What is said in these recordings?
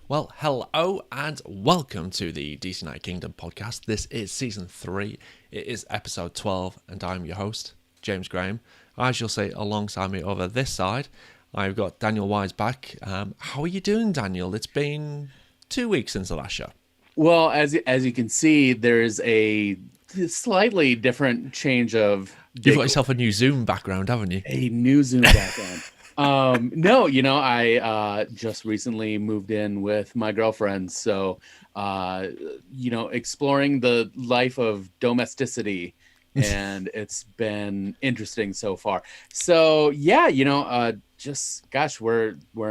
Well, hello and welcome to the DC United Kingdom podcast. This is season 3. It is episode 12, and I'm your host, James Graham. As you'll see, alongside me over this side, I've got Daniel Wise back. How are you doing, Daniel? It's been 2 weeks since the last show. Well, as you can see, there's a slightly different change of. You've got yourself a new Zoom background, haven't you? A new Zoom background. No, I just recently moved in with my girlfriend, so exploring the life of domesticity, and it's been interesting so far. So yeah, we're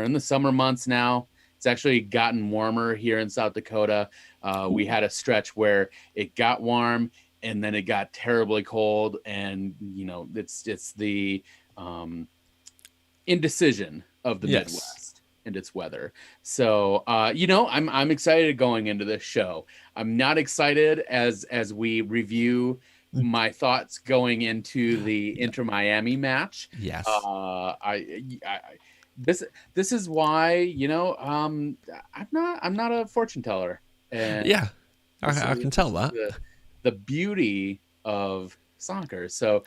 in the summer months now. It's actually gotten warmer here in South Dakota. We had a stretch where it got warm and then it got terribly cold, and it's the indecision of the Midwest and its weather. So I'm excited going into this show. I'm not excited as we review my thoughts going into the Inter Miami match. Yes. This is why I'm not a fortune teller. And yeah, I can tell that the beauty of soccer. So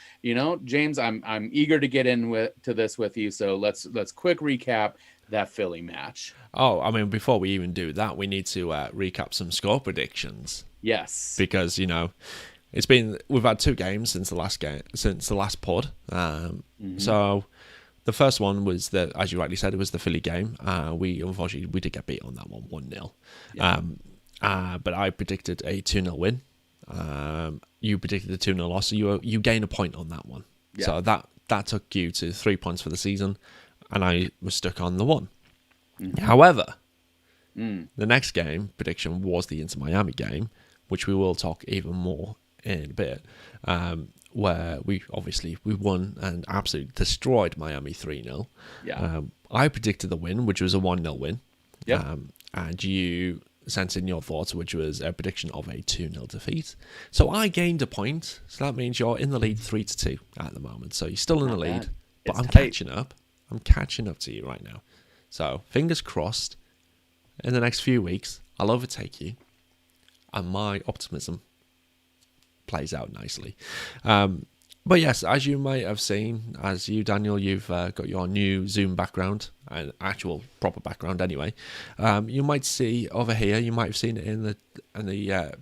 James, I'm eager to get to this with you. So let's quick recap that Philly match. Oh, I mean, before we even do that, we need to recap some score predictions. Yes, because we've had 2 games since the last pod. So the first one was as you rightly said, it was the Philly game. We did get beat on that one 1-0. Yeah. But I predicted a 2-0 win. You predicted a 2-0 loss, so you gain a point on that one. Yeah. So that took you to 3 points for the season, and I was stuck on the 1. Mm-hmm. However, the next game prediction was the Inter Miami game, which we will talk even more in a bit, where we won and absolutely destroyed Miami 3-0. Yeah. I predicted the win, which was a 1-0 win. Yeah. And you sent in your thoughts, which was a prediction of a 2-0 defeat. So I gained a point, so that means you're in the lead 3-2 at the moment. So you're still in the lead, but I'm catching up. I'm catching up to you right now. So fingers crossed, in the next few weeks, I'll overtake you, and my optimism plays out nicely. But yes, as you might have seen, Daniel, you've got your new Zoom background, an actual proper background anyway. You might see over here, you might have seen it in the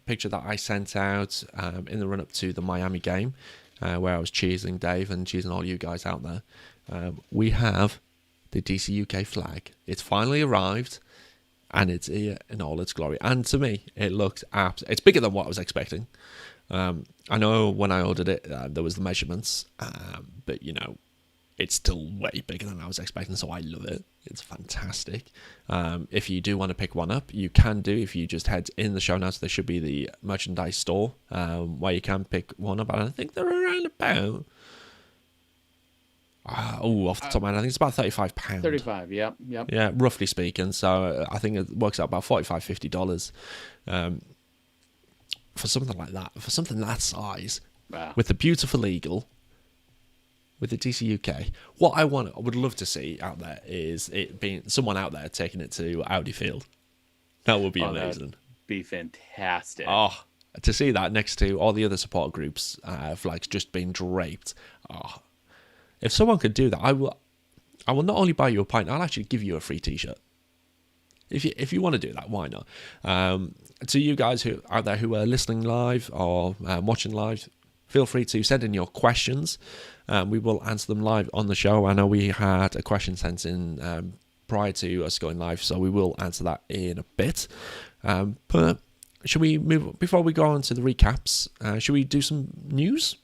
picture that I sent out in the run-up to the Miami game, where I was cheersing Dave and cheersing all you guys out there. We have the DC UK flag. It's finally arrived, and it's here in all its glory. And to me, it looks it's bigger than what I was expecting. I know when I ordered it, there was the measurements, but it's still way bigger than I was expecting, so I love it. It's fantastic. If you do want to pick one up, you can do. If you just head in the show notes, there should be the merchandise store where you can pick one up, and I think they're around about off the top of my head, I think it's about £35. 35, yep. Yeah, roughly speaking. So I think it works out about $45-50. For something like that, for something that size, wow. With the beautiful eagle, with the DC UK, what I would love to see out there is it being someone out there taking it to Audi Field. That would be amazing. Be fantastic. Oh, to see that next to all the other support groups' flags just being draped. Oh, if someone could do that, I will not only buy you a pint, I'll actually give you a free T-shirt. If you want to do that, why not? To you guys who out there who are listening live or watching live, feel free to send in your questions. We will answer them live on the show. I know we had a question sent in prior to us going live, so we will answer that in a bit. But should we move before we go on to the recaps? Should we do some news?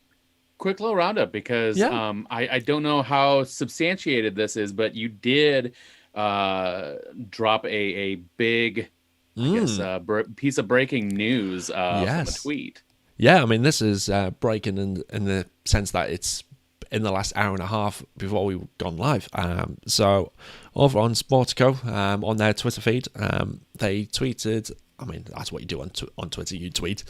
Quick little roundup, because I don't know how substantiated this is, but you did drop a big piece of breaking news from a tweet. Yeah, I mean, this is breaking in the sense that it's in the last hour and a half before we've gone live. So over on Sportico, on their Twitter feed, they tweeted, I mean, that's what you do on Twitter, you tweet,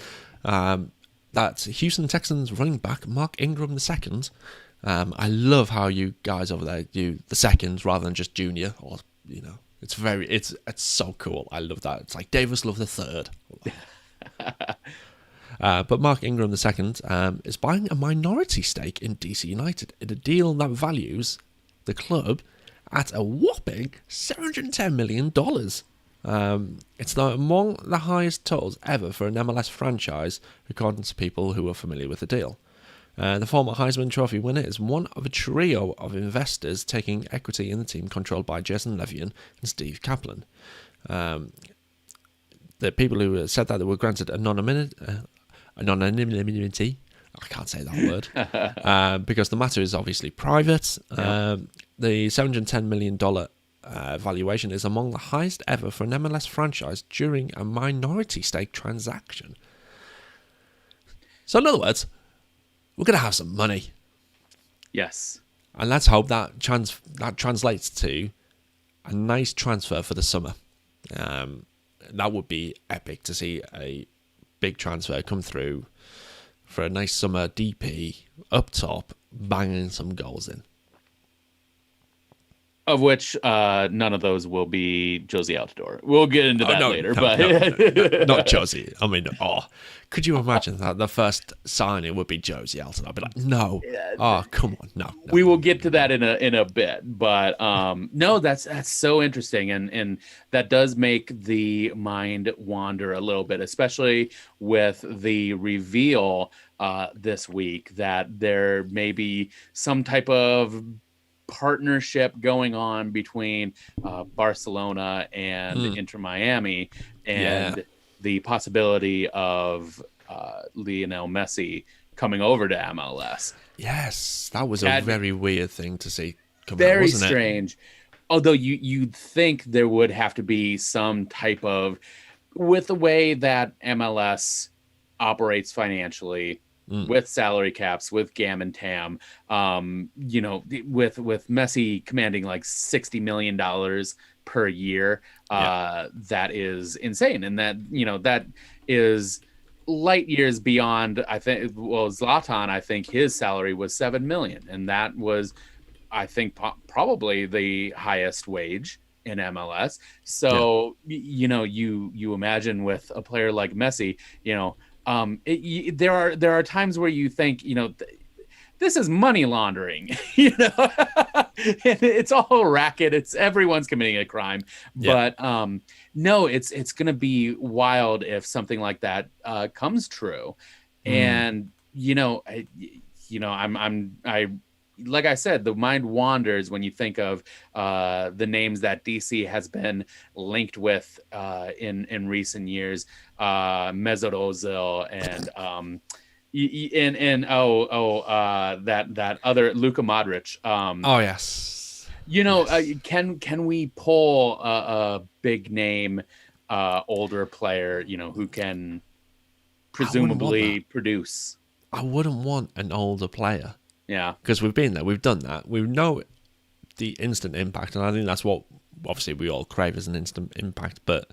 that Houston Texans running back Mark Ingram II. I love how you guys over there do the second rather than just junior, or It's so cool. I love that. It's like Davis Love the Third. But Mark Ingram II is buying a minority stake in DC United in a deal that values the club at a whopping $710 million. It's now among the highest totals ever for an MLS franchise, according to people who are familiar with the deal. The former Heisman Trophy winner is one of a trio of investors taking equity in the team controlled by Jason Levian and Steve Kaplan. The people who said that they were granted anonymity, I can't say that word, because the matter is obviously private. The $710 million valuation is among the highest ever for an MLS franchise during a minority stake transaction. So in other words, we're going to have some money. Yes. And let's hope that translates to a nice transfer for the summer. That would be epic to see a big transfer come through for a nice summer DP up top, banging some goals in. Of which none of those will be Josie Altidore. We'll get into that later. But not Josie. I mean, could you imagine that the first signing would be Josie Altidore? I'd be like, no. Come on, no. We will get to that in a bit. But no, that's so interesting, and that does make the mind wander a little bit, especially with the reveal this week that there may be some type of partnership going on between Barcelona and Inter Miami, and the possibility of Lionel Messi coming over to MLS. Yes, that was a very weird thing to see come out, wasn't it? Very strange. Although you'd think there would have to be some type of, with the way that MLS operates financially, with salary caps, with GAM and TAM, with Messi commanding like $60 million per year, that is insane. And that is light years beyond, I think, Zlatan, I think his salary was $7 million. And that was, I think, probably the highest wage in MLS. So, you imagine with a player like Messi, there are times where you think, this is money laundering, it's all a racket. Everyone's committing a crime, but no, it's going to be wild if something like that comes true. And, I like I said, the mind wanders when you think of the names that DC has been linked with in recent years, Mesut Ozil and that other Luka Modric. Yes. Can we pull a big name older player, who can presumably produce? I wouldn't want an older player. Yeah, because we've been there, we've done that. We know the instant impact, and I think that's what obviously we all crave as an instant impact. But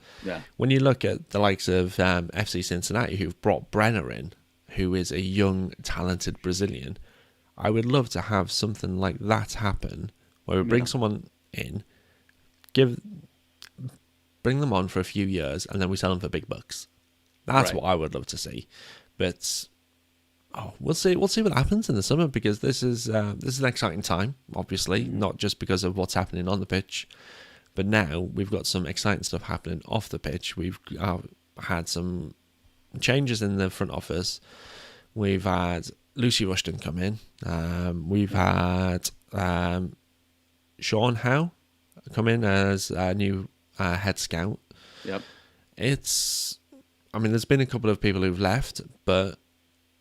when you look at the likes of FC Cincinnati, who've brought Brenner in, who is a young, talented Brazilian, I would love to have something like that happen, where we bring someone in, bring them on for a few years, and then we sell them for big bucks. That's what I would love to see. But we'll see. We'll see what happens in the summer, because this is an exciting time. Obviously, not just because of what's happening on the pitch, but now we've got some exciting stuff happening off the pitch. We've had some changes in the front office. We've had Lucy Rushton come in. We've had Sean Howe come in as a new head scout. Yep. There's been a couple of people who've left, but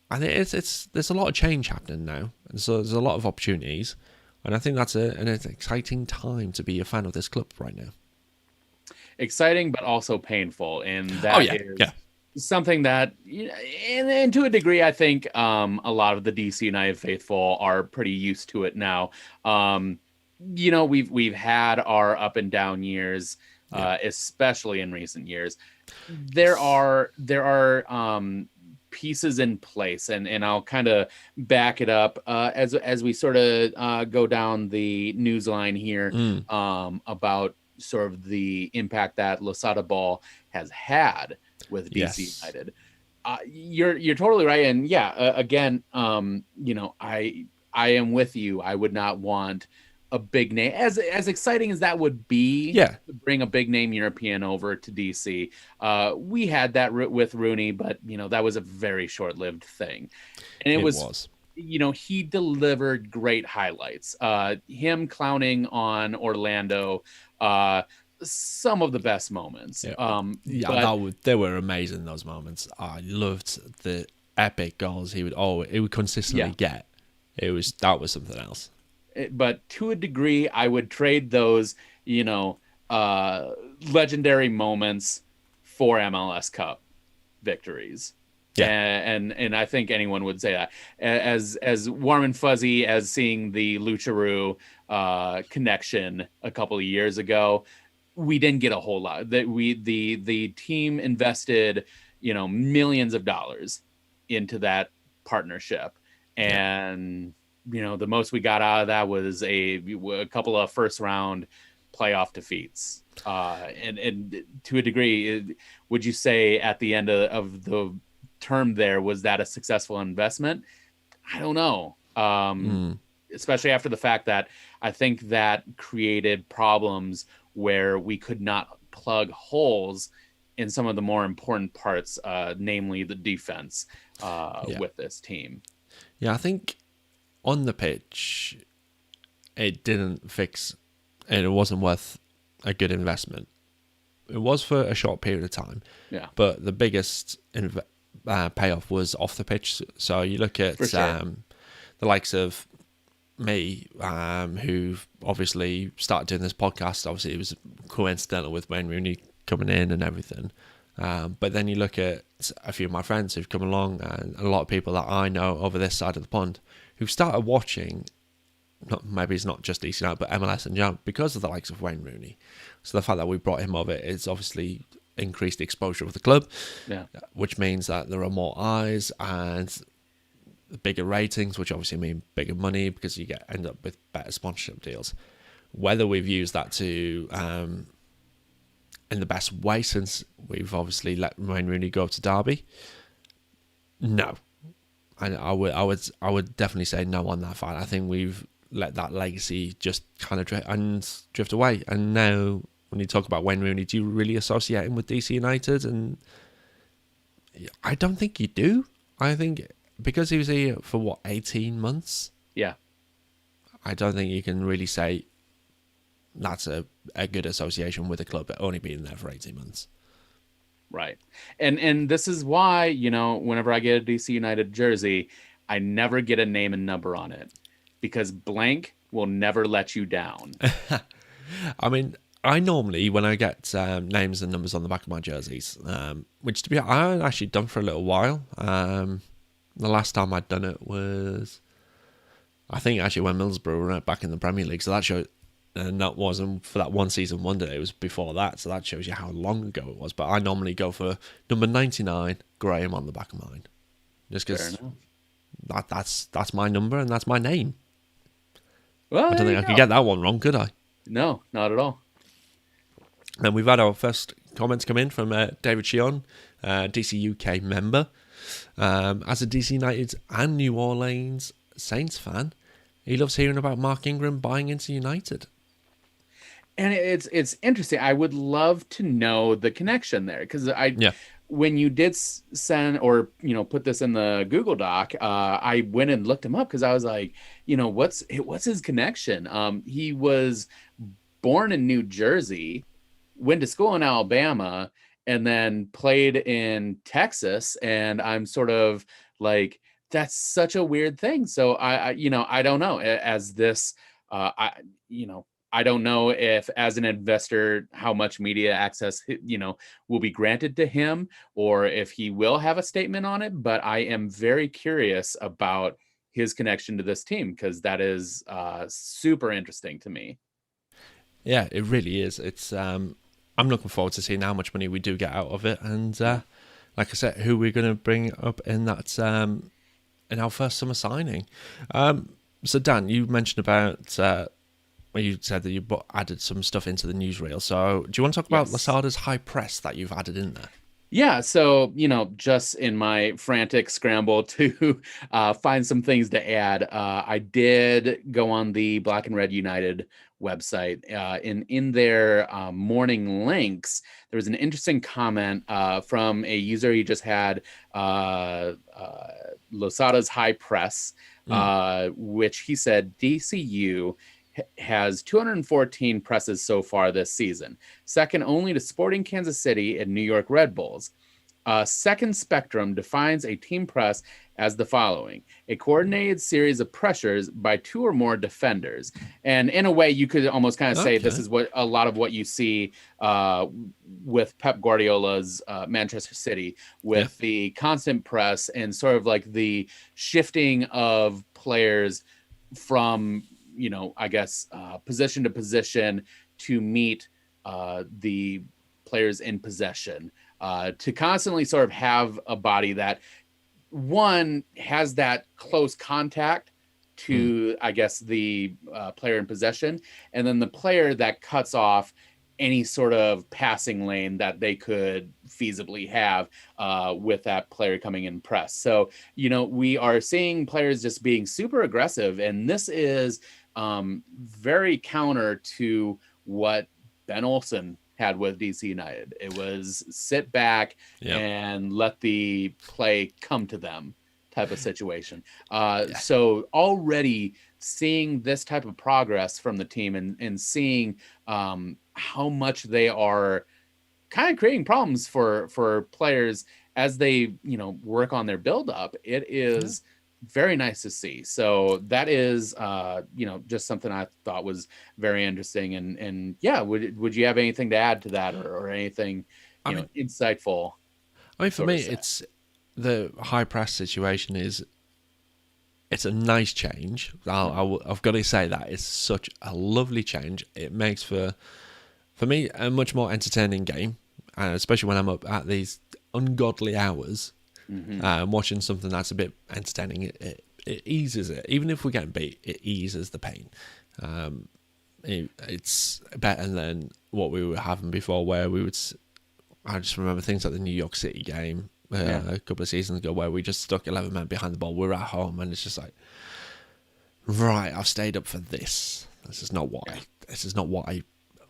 I think there's a lot of change happening now, and so there's a lot of opportunities, and I think that's an exciting time to be a fan of this club right now. Exciting, but also painful, and that is something that, and to a degree, I think a lot of the DC United faithful are pretty used to it now. We've had our up and down years, especially in recent years. There are pieces in place, and I'll kind of back it up as we sort of go down the news line here about sort of the impact that Losada Ball has had with DC Yes. United. You're totally right, and again, I am with you. I would not want a big name, as exciting as that would be, Yeah. to bring a big name European over to DC. We had that with Rooney, but that was a very short lived thing, and it was. He delivered great highlights. Him clowning on Orlando, some of the best moments. They were amazing, those moments. I loved the epic goals he would consistently get. That was something else. But to a degree, I would trade those, legendary moments for MLS Cup victories. Yeah. And I think anyone would say that. As warm and fuzzy as seeing the Lucharu connection a couple of years ago, we didn't get a whole lot. The team invested, millions of dollars into that partnership, and the most we got out of that was a couple of first round playoff defeats. And to a degree, would you say at the end of the term there, was that a successful investment? I don't know. Especially after the fact that I think that created problems where we could not plug holes in some of the more important parts, namely the defense with this team. Yeah, I think on the pitch, it didn't fix, and it wasn't worth a good investment. It was for a short period of time. Yeah. But the biggest payoff was off the pitch. So you look at the likes of me, who obviously started doing this podcast. Obviously, it was coincidental with Wayne Rooney coming in and everything. But then you look at a few of my friends who've come along, and a lot of people that I know over this side of the pond who've started watching, maybe it's not just DC United, but MLS in general, because of the likes of Wayne Rooney. So the fact that we brought him over, it's obviously increased the exposure of the club, which means that there are more eyes and bigger ratings, which obviously mean bigger money because you end up with better sponsorship deals. Whether we've used that to in the best way, since we've obviously let Wayne Rooney go to Derby, no, and I would definitely say no on that fact. I think we've let that legacy just kind of drift away. And now, when you talk about Wayne Rooney, do you really associate him with DC United? And I don't think you do. I think because he was here for 18 months. Yeah. I don't think you can really say that's a good association with a club that only been there for 18 months. Right. And this is why, whenever I get a DC United jersey, I never get a name and number on it, because blank will never let you down. I mean, I normally, when I get names and numbers on the back of my jerseys, which to be honest, I haven't actually done for a little while. The last time I'd done it was, I think, actually when Middlesbrough were back in the Premier League. So that showed, and that wasn't for that one season wonder. It was before that. So that shows you how long ago it was. But I normally go for number 99, Graham, on the back of mine. Just because that's my number and that's my name. Well, I don't think I could get that one wrong, could I? No, not at all. And we've had our first comments come in from David Sheon, DC UK member. As a DC United and New Orleans Saints fan, he loves hearing about Mark Ingram buying into United. And it's interesting. I would love to know the connection there, because when you did send or put this in the Google Doc, I went and looked him up because I was like, what's his connection? He was born in New Jersey, went to school in Alabama, and then played in Texas. And I'm sort of like, that's such a weird thing. So I don't know. As this, I don't know if, as an investor, how much media access, will be granted to him, or if he will have a statement on it. But I am very curious about his connection to this team, because that is super interesting to me. Yeah, it really is. It's I'm looking forward to seeing how much money we do get out of it, and like I said, who we're going to bring up in that in our first summer signing. So Dan, you mentioned about Well, you said that you added some stuff into the newsreel. So, do you want to talk about Yes. Lasada's high press that you've added in there? Yeah, so just in my frantic scramble to find some things to add, I did go on the Black and Red United website. In their morning links, there was an interesting comment from a user. He just had Losada's high press, which he said DCU has 214 presses so far this season, second only to Sporting Kansas City and New York Red Bulls. Second Spectrum defines a team press as the following: a coordinated series of pressures by two or more defenders. And in a way, you could almost kind of say this is what a lot of what you see with Pep Guardiola's Manchester City, with the constant press and sort of like the shifting of players from I guess position to position to meet the players in possession, to constantly sort of have a body that one has that close contact to I guess the player in possession, and then the player that cuts off any sort of passing lane that they could feasibly have with that player coming in press. So we are seeing players just being super aggressive, and this is very counter to what Ben Olsen had with DC United. It was sit back and let the play come to them type of situation. So already seeing this type of progress from the team and seeing how much they are kind of creating problems for players as they work on their build up, it is very nice to see. So that is just something I thought was very interesting. And yeah, would you have anything to add to that, or anything insightful? I mean, for me, it's the high press situation it's a nice change. I've got to say that it's such a lovely change. It makes for me a much more entertaining game, especially when I'm up at these ungodly hours. Watching something that's a bit entertaining, it eases it. Even if we're getting beat, it eases the pain. It's better than what we were having before, where I just remember things like the New York City game a couple of seasons ago, where we just stuck 11 men behind the ball. We're at home, and it's just like, right, I've stayed up for this. This is not what I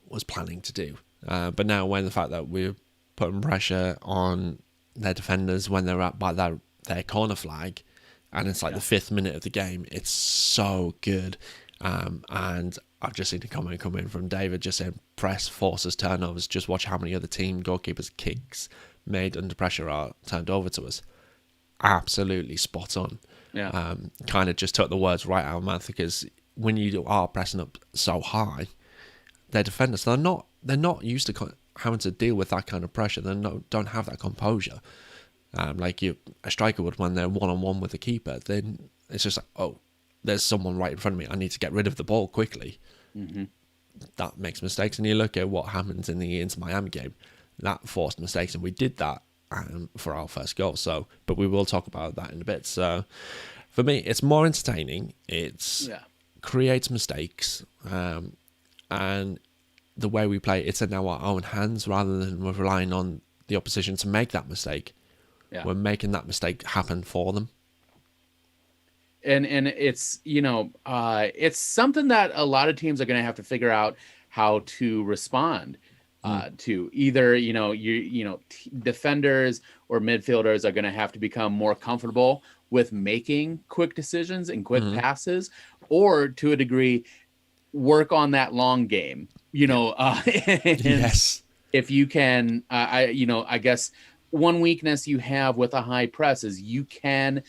was planning to do. But now, when the fact that we're putting pressure on their defenders when they're at by their corner flag, and it's like the 5th minute of the game, it's so good. And I've just seen a comment come in from David just saying press forces turnovers. Just watch how many other team goalkeepers' kicks made under pressure are turned over to us. Absolutely spot on. Kind of just took the words right out of my mouth, because when you are pressing up so high, their defenders, they're not used to having to deal with that kind of pressure. They don't have that composure like a striker would when they're one-on-one with the keeper. Then it's just like, oh, there's someone right in front of me, I need to get rid of the ball quickly. That makes mistakes. And you look at what happens in the Inter Miami game, that forced mistakes, and we did that for our first goal. So, but we will talk about that in a bit. So for me, it's more entertaining. It's creates mistakes, and the way we play, it's in our own hands rather than we're relying on the opposition to make that mistake. We're making that mistake happen for them. And it's it's something that a lot of teams are going to have to figure out how to respond to. Either defenders or midfielders are going to have to become more comfortable with making quick decisions and quick passes, or to a degree work on that long game. Yes. If you can, I guess one weakness you have with a high press is you can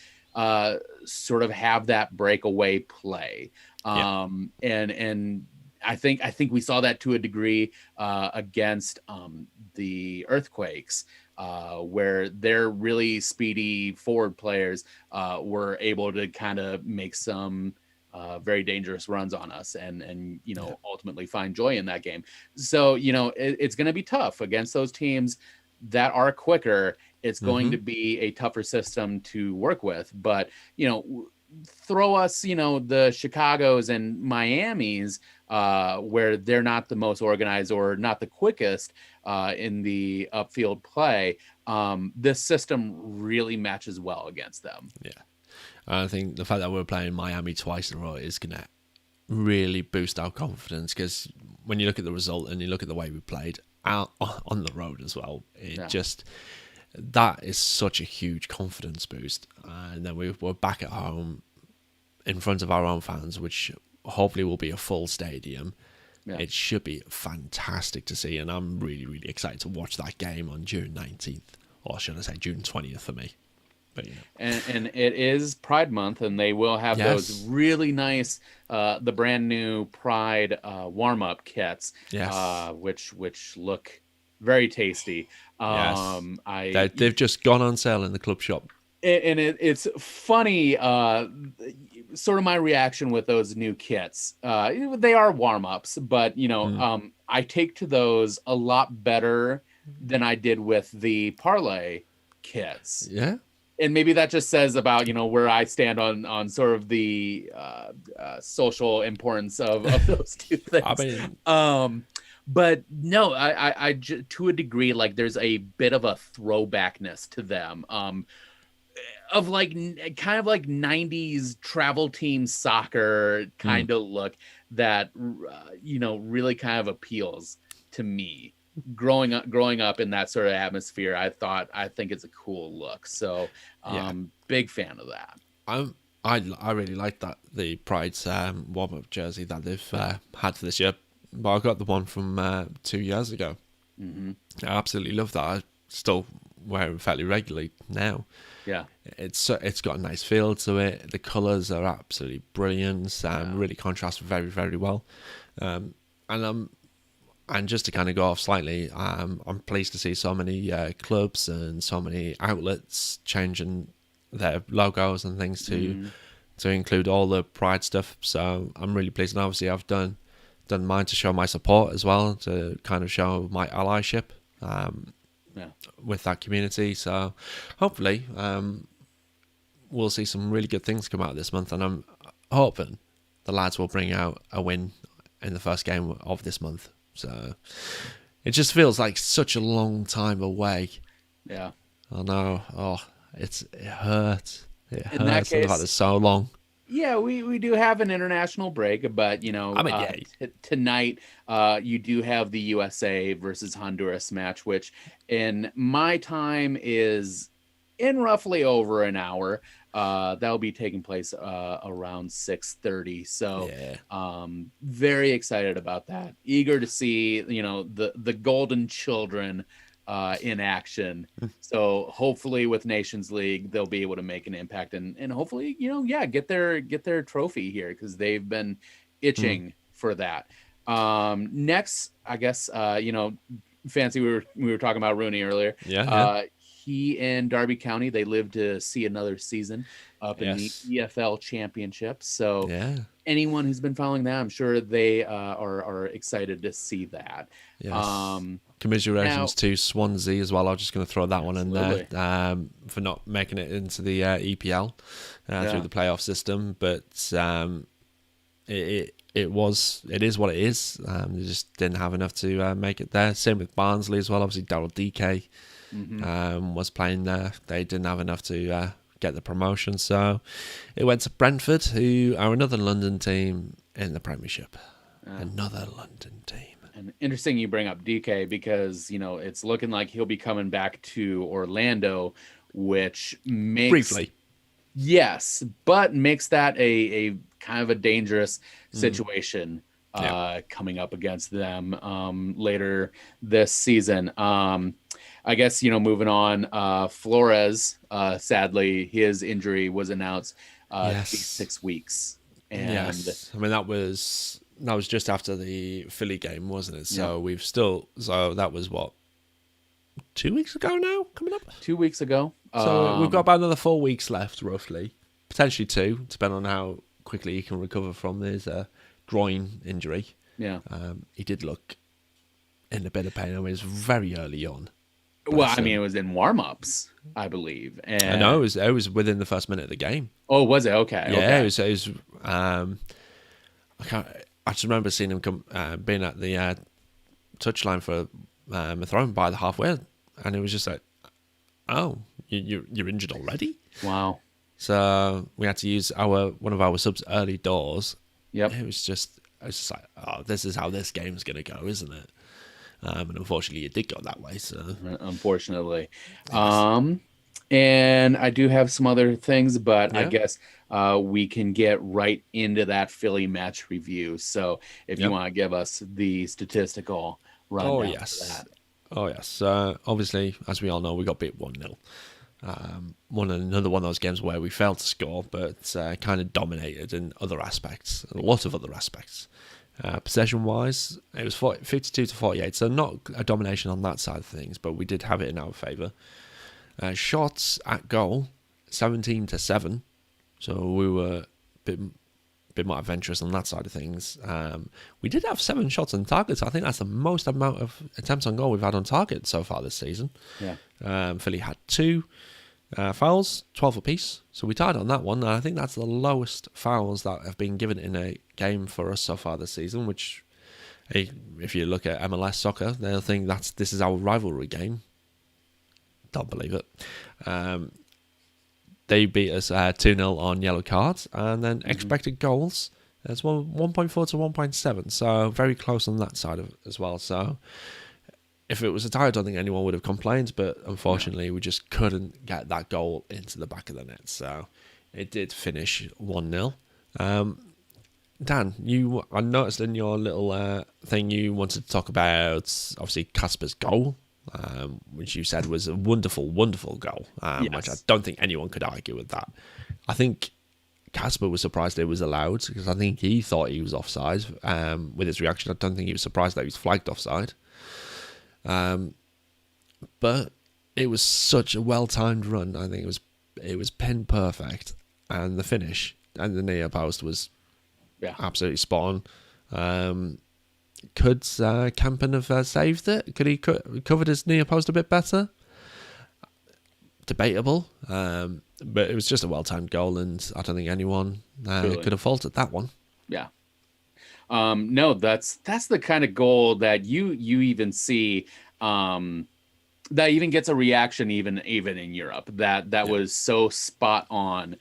sort of have that breakaway play. And I think we saw that to a degree against the Earthquakes, where their really speedy forward players were able to kind of make some very dangerous runs on us and ultimately find joy in that game. So, it's going to be tough against those teams that are quicker. It's going to be a tougher system to work with, but throw us, you know, the Chicagos and Miamis, where they're not the most organized or not the quickest in the upfield play. This system really matches well against them. Yeah. I think the fact that we're playing Miami twice in a row is going to really boost our confidence, because when you look at the result and you look at the way we played out on the road as well, that is such a huge confidence boost. And then we're back at home in front of our own fans, which hopefully will be a full stadium. Yeah. It should be fantastic to see, and I'm really, really excited to watch that game on June 19th, or should I say June 20th for me. But, you know. And it is Pride Month, and they will have those really nice, the brand new Pride warm-up kits, which look very tasty. They've just gone on sale in the club shop. And it's funny, sort of my reaction with those new kits. They are warm-ups, but, you know, I take to those a lot better than I did with the parlay kits. Yeah. And maybe that just says about, you know, where I stand on sort of the social importance of those two things. I mean, but no, I to a degree, like, there's a bit of a throwbackness to them, of like kind of like 90s travel team soccer kind of look that you know, really kind of appeals to me. Growing up in that sort of atmosphere, I think it's a cool look. So big fan of that. I really like that, the Pride's warm-up jersey that they've had for this year. But I got the one from 2 years ago. I absolutely love that. I still wear it fairly regularly now. Yeah, it's got a nice feel to it. The colours are absolutely brilliant. Really contrast very, very well. And just to kind of go off slightly, I'm pleased to see so many clubs and so many outlets changing their logos and things to include all the Pride stuff. So I'm really pleased. And obviously I've done mine to show my support as well, to kind of show my allyship with that community. So hopefully we'll see some really good things come out this month. And I'm hoping the lads will bring out a win in the first game of this month. So it just feels like such a long time away. Yeah. I know. Oh, it hurts. It hurts. In that case, the fact it's so long. Yeah, we do have an international break, but, you know, tonight you do have the USA versus Honduras match, which in my time is in roughly over an hour. That'll be taking place around 6:30. So very excited about that. Eager to see, you know, the Golden Children in action. So hopefully with Nations League they'll be able to make an impact and hopefully, you know, get their trophy here, because they've been itching for that. Next, I guess, you know, Fancy, we were talking about Rooney earlier. He and Derby County, they live to see another season up in the EFL Championship. So anyone who's been following that, I'm sure they are excited to see that. Commiserations to Swansea as well. I'm just going to throw that one in there for not making it into the EPL through the playoff system. But it is what it is. They just didn't have enough to make it there. Same with Barnsley as well. Obviously, Daryl DK was playing there. They didn't have enough to get the promotion, so it went to Brentford, who are another London team in the Premiership. Another London team. And interesting you bring up DK, because, you know, it's looking like he'll be coming back to Orlando, which makes briefly. Yes, but makes that a kind of a dangerous situation coming up against them later this season. I guess, you know, moving on, Flores, sadly, his injury was announced to be 6 weeks. And I mean, that was just after the Philly game, wasn't it? So so that was what, 2 weeks ago now, coming up? 2 weeks ago. So we've got about another 4 weeks left, roughly. Potentially 2, depending on how quickly he can recover from his groin injury. Yeah. He did look in a bit of pain. I mean, it was very early on. Well, But I mean, it was in warm-ups, I believe. I know it was within the first minute of the game. Oh, was it? Okay. Yeah, okay. it was. I just remember seeing him being at the touchline for a throw by the halfway, and it was just like, oh, you're injured already. Wow. So we had to use one of our subs early doors. Yep. It was just like, oh, this is how this game's gonna go, isn't it? And unfortunately, it did go that way. So unfortunately, and I do have some other things, but I guess we can get right into that Philly match review. So if you want to give us the statistical rundown. Oh yes. Oh yes. Obviously, as we all know, we got beat 1-0. Another one of those games where we failed to score, but kind of dominated in other aspects, a lot of other aspects. Possession-wise, it was 52-48, so not a domination on that side of things, but we did have it in our favour. Shots at goal, 17-7, so we were a bit more adventurous on that side of things. We did have 7 shots on target, so I think that's the most amount of attempts on goal we've had on target so far this season. Yeah. Philly had 2 fouls, 12 apiece, so we tied on that one, and I think that's the lowest fouls that have been given in a game for us so far this season, which, if you look at MLS soccer, they'll think this is our rivalry game. Don't believe it. They beat us 2-0 on yellow cards, and then expected goals, it's 1.4 to 1.7, so very close on that side of it as well. So if it was a tie, I don't think anyone would have complained, but unfortunately we just couldn't get that goal into the back of the net, so it did finish 1-0. Dan, I noticed in your little thing you wanted to talk about, obviously, Casper's goal, which you said was a wonderful, wonderful goal, which I don't think anyone could argue with that. I think Casper was surprised it was allowed, because I think he thought he was offside with his reaction. I don't think he was surprised that he was flagged offside. But it was such a well-timed run. I think it was pin perfect, and the finish and the near post was absolutely spot on. Could Campen have saved it? Could he covered his near post a bit better? Debatable, but it was just a well-timed goal, and I don't think anyone could have faulted that one. Yeah. No, that's the kind of goal that you even see that even gets a reaction even in Europe. That was so spot on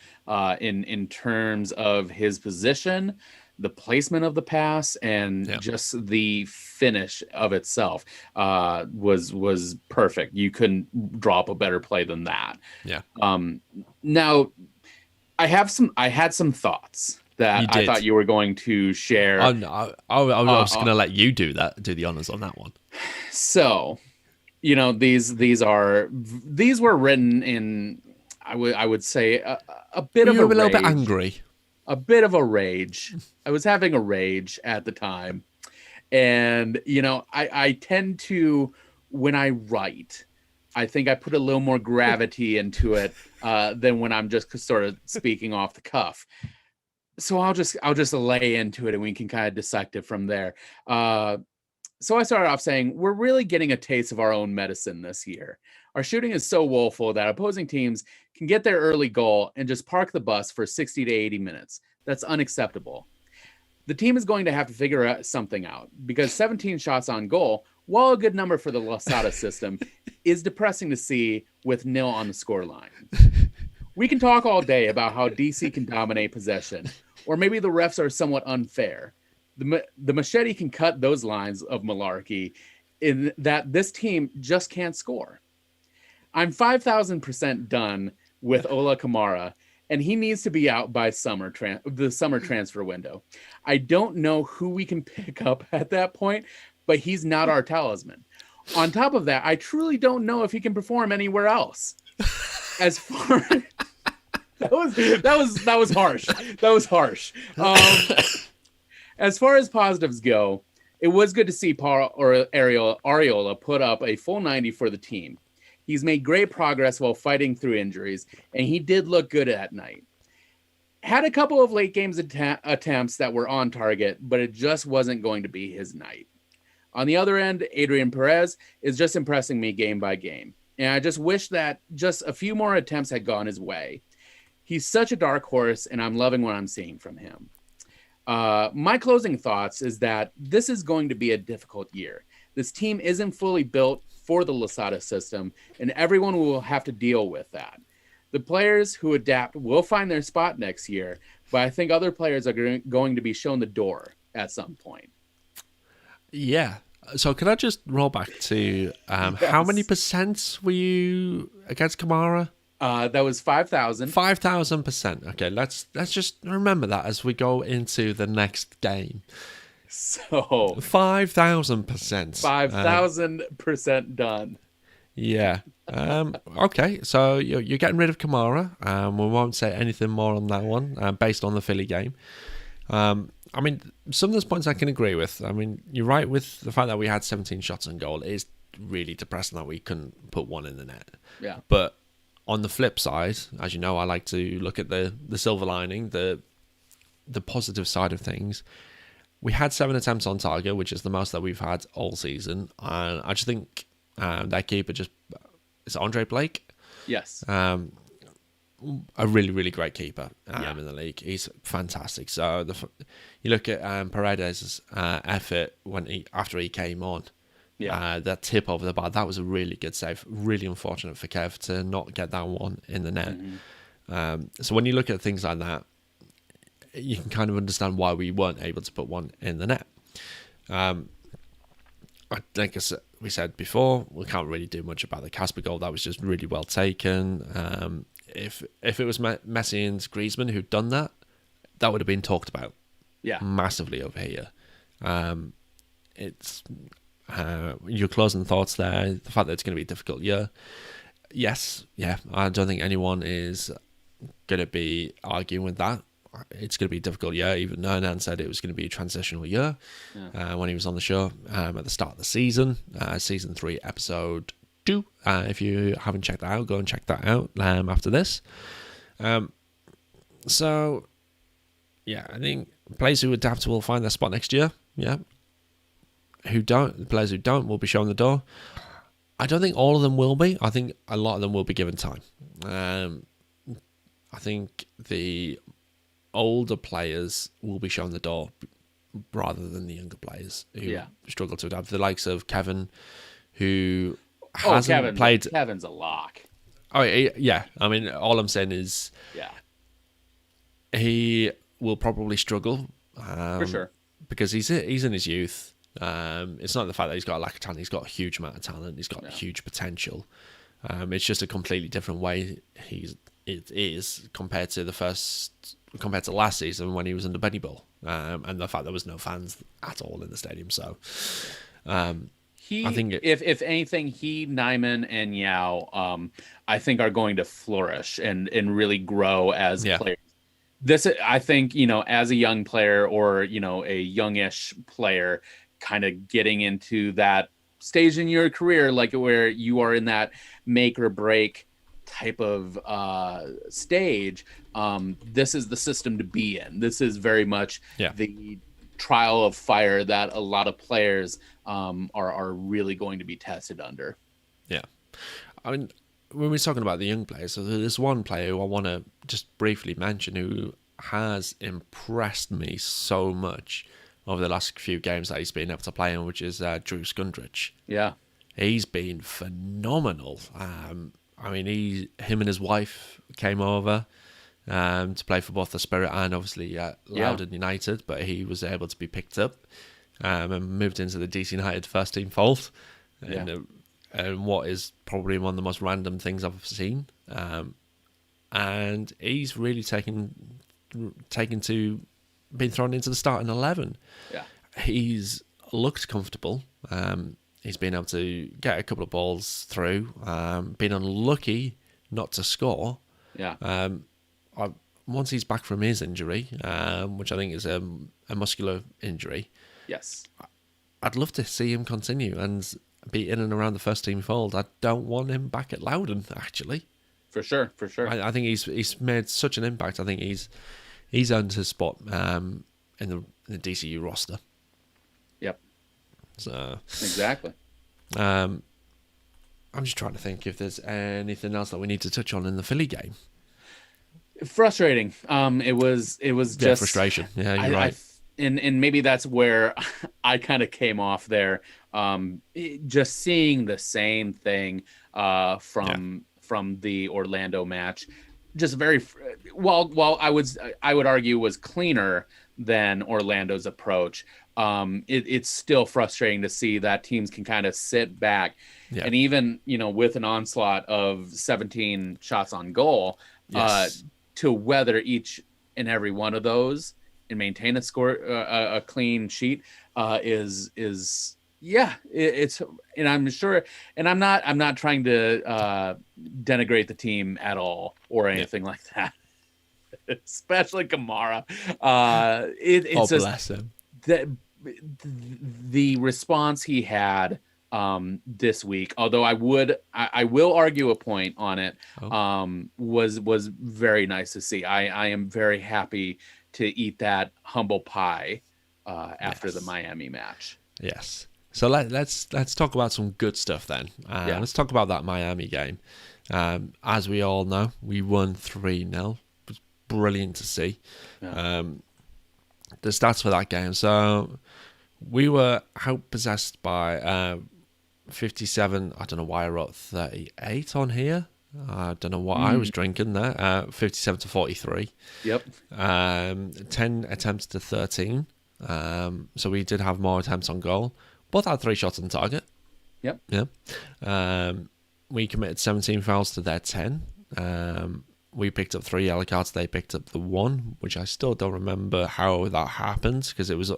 in terms of his position, the placement of the pass, and just the finish of itself was perfect. You couldn't draw up a better play than that. Yeah. Now I had some thoughts that I thought you were going to share. I was going to let you do the honors on that one. So, these were written in, I would say a bit of a little bit angry, a bit of a rage. I was having a rage at the time, and I tend to, when I write, I think I put a little more gravity into it than when I'm just sort of speaking off the cuff. So I'll just lay into it, and we can kind of dissect it from there. So I started off saying, we're really getting a taste of our own medicine this year. Our shooting is so woeful that opposing teams can get their early goal and just park the bus for 60 to 80 minutes. That's unacceptable. The team is going to have to figure something out, because 17 shots on goal, while a good number for the Losada system, is depressing to see with 0 on the scoreline. We can talk all day about how DC can dominate possession, or maybe the refs are somewhat unfair. The machete can cut those lines of malarkey in that this team just can't score. I'm 5,000% done with Ola Kamara, and he needs to be out by the summer transfer window. I don't know who we can pick up at that point, but he's not our talisman. On top of that, I truly don't know if he can perform anywhere else. As far that was harsh. That was harsh. As far as positives go, it was good to see Ariola put up a full 90 for the team. He's made great progress while fighting through injuries, and he did look good at night. Had a couple of late games attempts that were on target, but it just wasn't going to be his night. On the other end, Adrian Perez is just impressing me game by game. And I just wish that just a few more attempts had gone his way. He's such a dark horse, and I'm loving what I'm seeing from him. My closing thoughts is that this is going to be a difficult year. This team isn't fully built for the Losada system, and everyone will have to deal with that. The players who adapt will find their spot next year, but I think other players are going to be shown the door at some point. Yeah. So can I just roll back to how many percent were you against Kamara? That was 5,000. 5,000%. Okay, let's just remember that as we go into the next game. So 5,000%. 5,000% done. Yeah. Okay, so you're getting rid of Kamara. We won't say anything more on that one based on the Philly game. I mean, some of those points I can agree with. I mean, you're right with the fact that we had 17 shots on goal. It is really depressing that we couldn't put one in the net. Yeah. But on the flip side, as you know, I like to look at the silver lining, the positive side of things. We had 7 attempts on target, which is the most that we've had all season. And I just think that keeper is Andre Blake. Yes. A really, really great keeper in the league. He's fantastic. So you look at Paredes' effort after he came on. Yeah. That tip over the bar, that was a really good save. Really unfortunate for Kev to not get that one in the net. Mm-hmm. So when you look at things like that, you can kind of understand why we weren't able to put one in the net. I think as we said before, we can't really do much about the Casper goal. That was just really well taken. If it was Messi and Griezmann who'd done that, that would have been talked about massively over here. It's your closing thoughts there, the fact that it's going to be a difficult year. Yes, I don't think anyone is going to be arguing with that. It's going to be a difficult year. Even Hernan said it was going to be a transitional year when he was on the show at the start of the season, season 3, episode 2. If you haven't checked that out, go and check that out after this. So, yeah, I think players who adapt will find their spot next year. Yeah. The players who don't will be shown the door. I don't think all of them will be. I think a lot of them will be given time. I think the older players will be shown the door rather than the younger players who struggle to adapt. The likes of Kevin, who hasn't played. Kevin's a lock. Oh yeah. I mean, all I'm saying is, he will probably struggle for sure because he's in his youth. It's not the fact that he's got a lack of talent. He's got a huge amount of talent. He's got huge potential. It's just a completely different way it is compared to last season when he was under Benny Bull, and the fact there was no fans at all in the stadium. So, I think if anything, Nyman, and Yao, I think are going to flourish and really grow as players. This, I think, as a young player or a youngish player, kind of getting into that stage in your career, like where you are in that make or break type of stage, this is the system to be in. This is very much the trial of fire that a lot of players are really going to be tested under. Yeah. I mean, when we're talking about the young players, so there's one player who I want to just briefly mention who has impressed me so much over the last few games that he's been able to play in, which is Drew Skundrich. Yeah. He's been phenomenal. I mean, him and his wife came over to play for both the Spirit and obviously Loudoun United, but he was able to be picked up and moved into the DC United first team fold. And what is probably one of the most random things I've seen. And he's really taken to being thrown into the starting 11. Yeah. He's looked comfortable. He's been able to get a couple of balls through. Been unlucky not to score. Yeah. Once he's back from his injury, which I think is a muscular injury. Yes. I'd love to see him continue and be in and around the first team fold. I don't want him back at Loudoun, actually. For sure. I think he's made such an impact. I think he's earned his spot in the DCU roster. Yep. So exactly. I'm just trying to think if there's anything else that we need to touch on in the Philly game. Frustrating. It was just frustration. Yeah, you're right. And maybe that's where I kind of came off there. Just seeing the same thing from the Orlando match, just very while I would argue was cleaner than Orlando's approach. It's still frustrating to see that teams can kind of sit back, and even with an onslaught of 17 shots on goal, to weather each and every one of those and maintain a score, a clean sheet, it's, and I'm sure, and I'm not trying to denigrate the team at all or anything like that, especially Kamara. It's just bless him. The response he had this week, although I will argue a point on it, was very nice to see. I am very happy to eat that humble pie after the Miami match. Yes. So let's talk about some good stuff then. Let's talk about that Miami game. As we all know, we won 3-0. It was brilliant to see. The stats for that game. So we were outpossessed by 57. I don't know why I wrote 38 on here. I don't know what I was drinking there. 57 to 43. Yep. 10 attempts to 13. So we did have more attempts on goal. Both had 3 shots on target. Yep. Yeah. We committed 17 fouls to their 10. We picked up 3 yellow cards. They picked up the 1, which I still don't remember how that happened because it was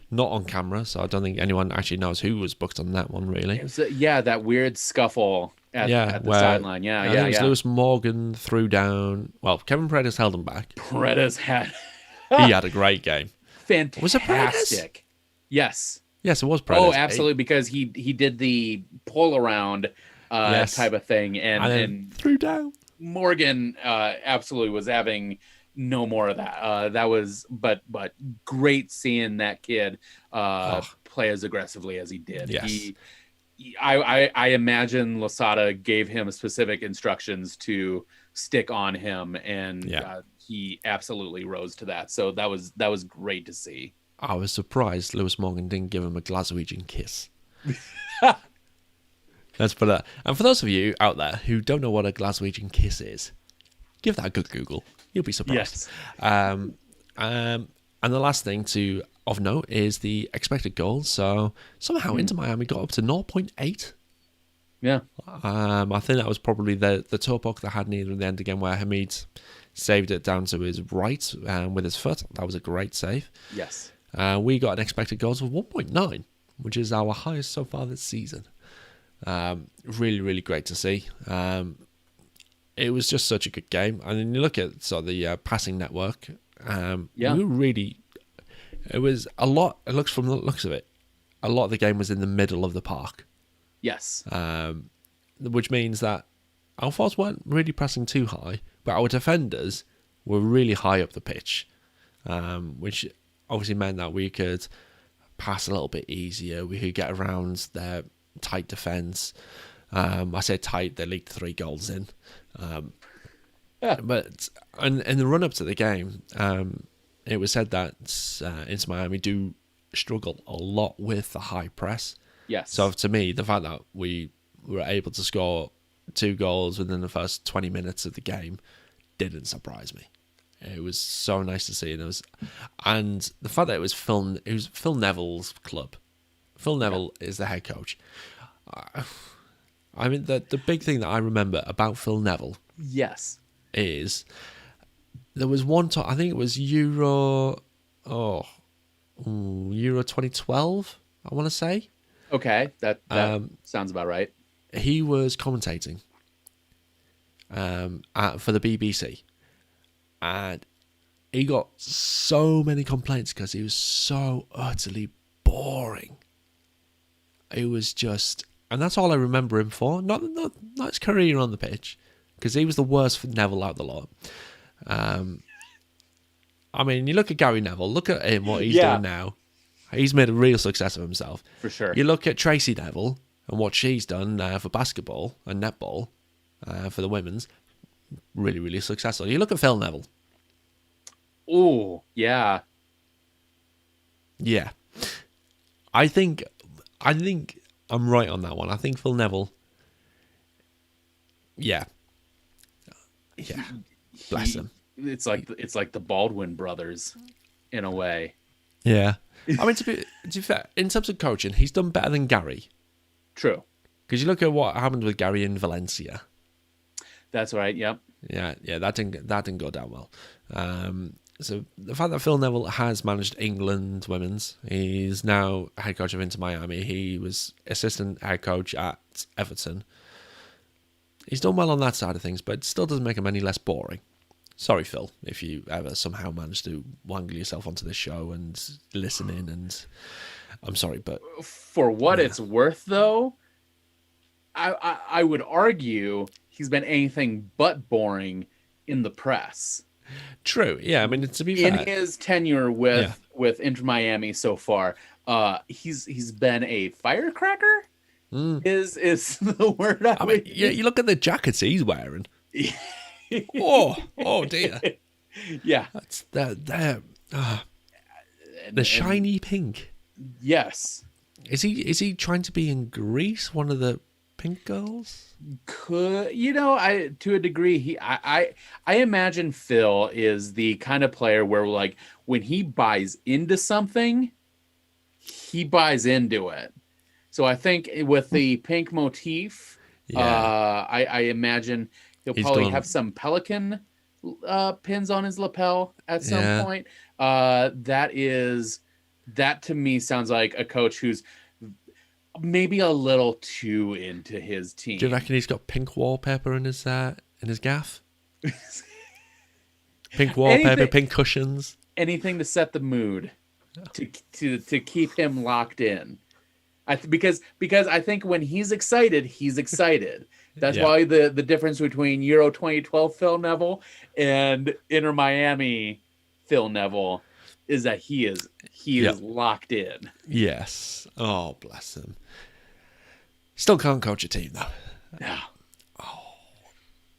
not on camera. So I don't think anyone actually knows who was booked on that one, really. It was, that weird scuffle at the sideline. I think it was Lewis Morgan threw down. Well, Kevin Paredes held him back. Paredes he had a great game. Fantastic. Was it Paredes? Yes. Yes, it was Paredes. Oh, absolutely, because he did the pull around type of thing, and threw down. Morgan absolutely was having no more of that. That was, but great seeing that kid play as aggressively as he did. Yes. I imagine Losada gave him specific instructions to stick on him, and he absolutely rose to that. So that was great to see. I was surprised Lewis Morgan didn't give him a Glaswegian kiss. Let's put that. And for those of you out there who don't know what a Glaswegian kiss is, give that a good Google. You'll be surprised. Yes. And the last thing of note is the expected goals. So somehow Inter Miami got up to 0.8. Yeah. I think that was probably the toe poke that had near the end again, where Hamid saved it down to his right with his foot. That was a great save. Yes. We got an expected goals of 1.9, which is our highest so far this season. Really, really great to see. It was just such a good game. And then you look at the passing network. We really, it was a lot. It looks from the looks of it, a lot of the game was in the middle of the park. Yes. Which means that our forwards weren't really pressing too high, but our defenders were really high up the pitch, which obviously meant that we could pass a little bit easier. We could get around their tight defence. I say tight, they leaked 3 goals in. But in the run-up to the game, it was said that Inter Miami do struggle a lot with the high press. Yes. So to me, the fact that we were able to score 2 goals within the first 20 minutes of the game didn't surprise me. It was so nice to see, and the fact that it was Phil Neville's club. Phil Neville is the head coach. I mean, the big thing that I remember about Phil Neville, is there was one time, I think it was Euro 2012. I want to say. Okay, that sounds about right. He was commentating for the BBC. And he got so many complaints because he was so utterly boring. It was just, and that's all I remember him for. Not his career on the pitch, because he was the worst for Neville out the lot. I mean, you look at Gary Neville. Look at him, what he's doing now. He's made a real success of himself. For sure. You look at Tracy Neville and what she's done for basketball and netball for the women's, really, really successful. You look at Phil Neville. Oh, yeah. Yeah. I think I'm right on that one. I think Phil Neville. Yeah. Yeah. Bless him. It's like the Baldwin brothers in a way. Yeah. I mean, to be fair, in terms of coaching, he's done better than Gary. True. Because you look at what happened with Gary in Valencia. That's right. Yep. Yeah, that didn't go down well. So the fact that Phil Neville has managed England women's, he's now head coach of Inter Miami. He was assistant head coach at Everton. He's done well on that side of things, but it still doesn't make him any less boring. Sorry, Phil, if you ever somehow manage to wangle yourself onto this show and listen in, and I'm sorry, but for what it's worth, though, I would argue he's been anything but boring in the press. True, yeah. I mean, to be fair, in his tenure with Inter Miami so far, he's been a firecracker. Is the word I mean, yeah, you look at the jackets he's wearing. oh dear. Yeah. That's the shiny pink. Yes. Is he trying to be in Greece, one of the pink girls? To a degree, I imagine Phil is the kind of player where, like, when he buys into something, he buys into it. So I think with the pink motif, I imagine he'll probably have some pelican pins on his lapel at some point. That to me sounds like a coach who's maybe a little too into his team. Do you reckon he's got pink wallpaper in his gaff? Pink wallpaper, pink cushions. Anything to set the mood, to keep him locked in. Because I think when he's excited, he's excited. That's why the difference between Euro 2012 Phil Neville and Inter Miami Phil Neville is that he is locked in. Yes. Oh, bless him. Still can't coach a team though. No. Oh.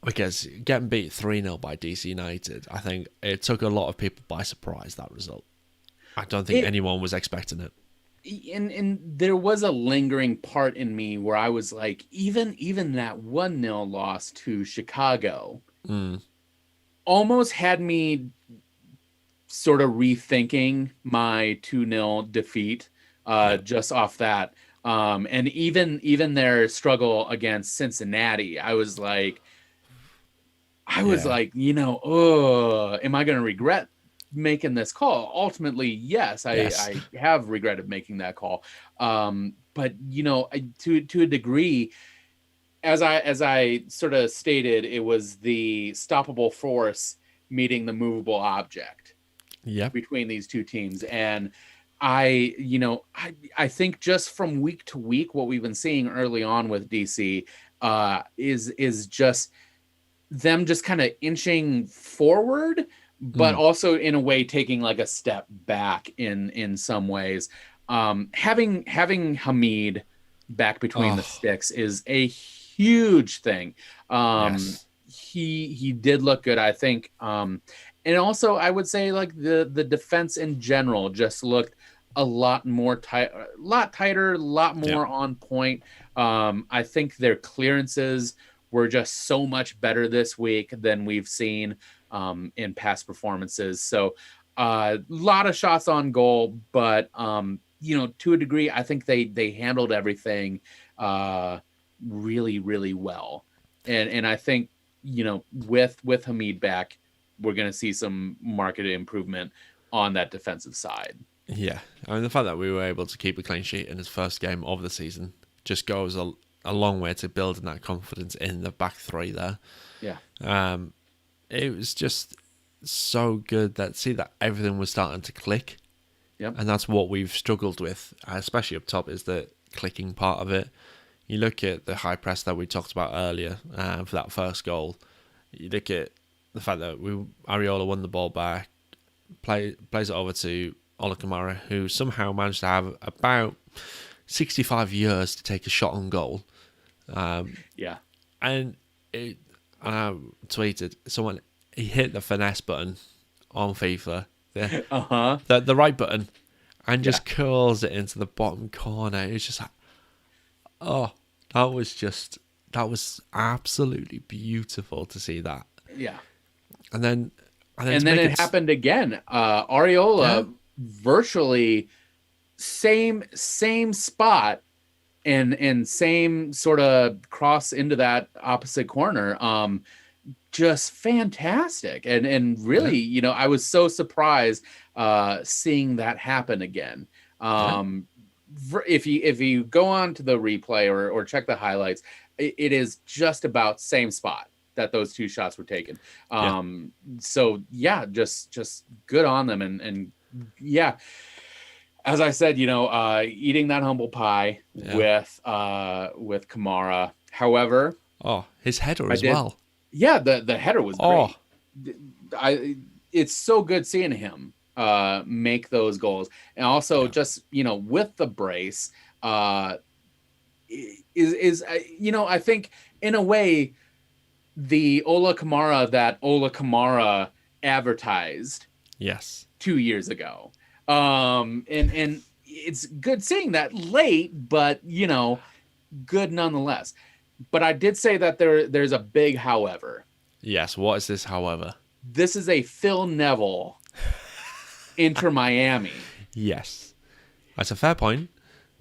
Because getting beat 3-0 by DC United, I think it took a lot of people by surprise, that result. I don't think anyone was expecting it. And there was a lingering part in me where I was like, even that 1-0 loss to Chicago almost had me sort of rethinking my 2-0 defeat just off that. And even their struggle against Cincinnati, I was like, am I going to regret making this call? Ultimately, yes. I have regretted making that call. But to a degree, as I sort of stated, it was the stoppable force meeting the movable object between these two teams. And I think just from week to week, what we've been seeing early on with DC is just them just kind of inching forward, but also in a way taking like a step back in some ways. Having Hamid back between the sticks is a huge thing. He did look good, I think. And also I would say like the defense in general just looked a lot tighter, a lot more on point. I think their clearances were just so much better this week than we've seen in past performances. So a lot of shots on goal, but to a degree, I think they handled everything really, really well. And I think, with Hamid back, we're going to see some market improvement on that defensive side. Yeah. I mean, the fact that we were able to keep a clean sheet in his first game of the season just goes a long way to building that confidence in the back three there. Yeah. It was just so good that everything was starting to click. Yep. And that's what we've struggled with, especially up top, is the clicking part of it. You look at the high press that we talked about earlier for that first goal. You look at the fact that Ariola won the ball back, plays it over to Ola Kamara, who somehow managed to have about 65 years to take a shot on goal. Yeah. And I tweeted someone, he hit the finesse button on FIFA, the right button, and just curls it into the bottom corner. It was just like, oh, that was absolutely beautiful to see that. Yeah. And then it happened again. Areola virtually same spot and same sort of cross into that opposite corner. Just fantastic. And really, you know, I was so surprised seeing that happen again. If you go on to the replay or check the highlights, it is just about same spot that those two shots were taken. So yeah, just good on them. And yeah, as I said, you know, eating that humble pie with Kamara. However, his header as well. Yeah, the header was great. It's so good seeing him make those goals, and also just, you know, with the brace is you know, I think in a way the Ola Kamara that Ola Kamara advertised 2 years ago. And it's good seeing that late, but you know, good nonetheless. But I did say that there's a big however. Yes, what is this however? This is a Phil Neville Inter Miami. Yes. That's a fair point.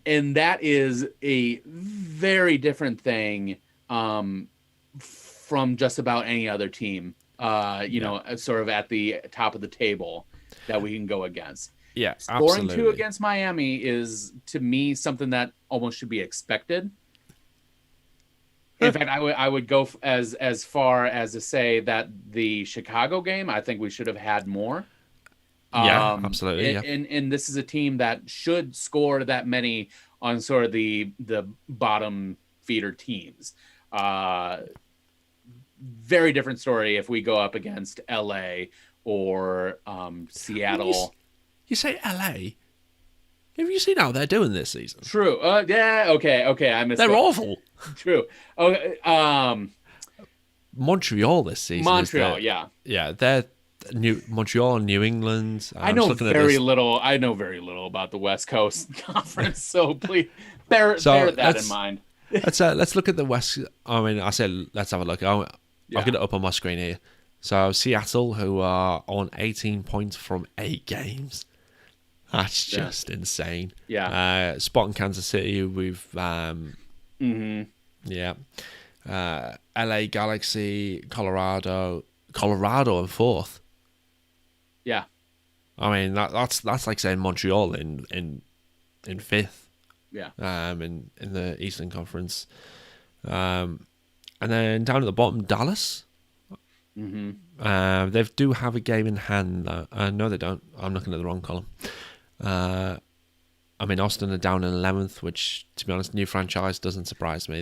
And that is a very different thing from just about any other team, you know, sort of at the top of the table that we can go against. Yeah, scoring absolutely. 2 against Miami is, to me, something that almost should be expected. In fact, I would go as far as to say that the Chicago game, I think we should have had more. Yeah, absolutely. And this is a team that should score that many on sort of the bottom feeder teams. Very different story if we go up against LA or Seattle. You say LA? Have you seen how they're doing this season? True. Yeah. Okay. I missed. They're awful. True. Okay. Montreal this season. Montreal. Yeah. They're Montreal and New England. I know very little. I know very little about the West Coast Conference, so please bear that in mind. Let's look at the West. I mean, I said let's have a look. I'll get it up on my screen here. So Seattle, who are on 18 points from 8 games. That's just insane. Yeah. Spot in Kansas City with LA Galaxy, Colorado in 4th. Yeah. I mean that's like saying Montreal in 5th. Yeah. In the Eastern Conference. And then down at the bottom, Dallas. They do have a game in hand though. No, they don't. I'm looking at the wrong column. I mean, Austin are down in 11th, which, to be honest, new franchise doesn't surprise me.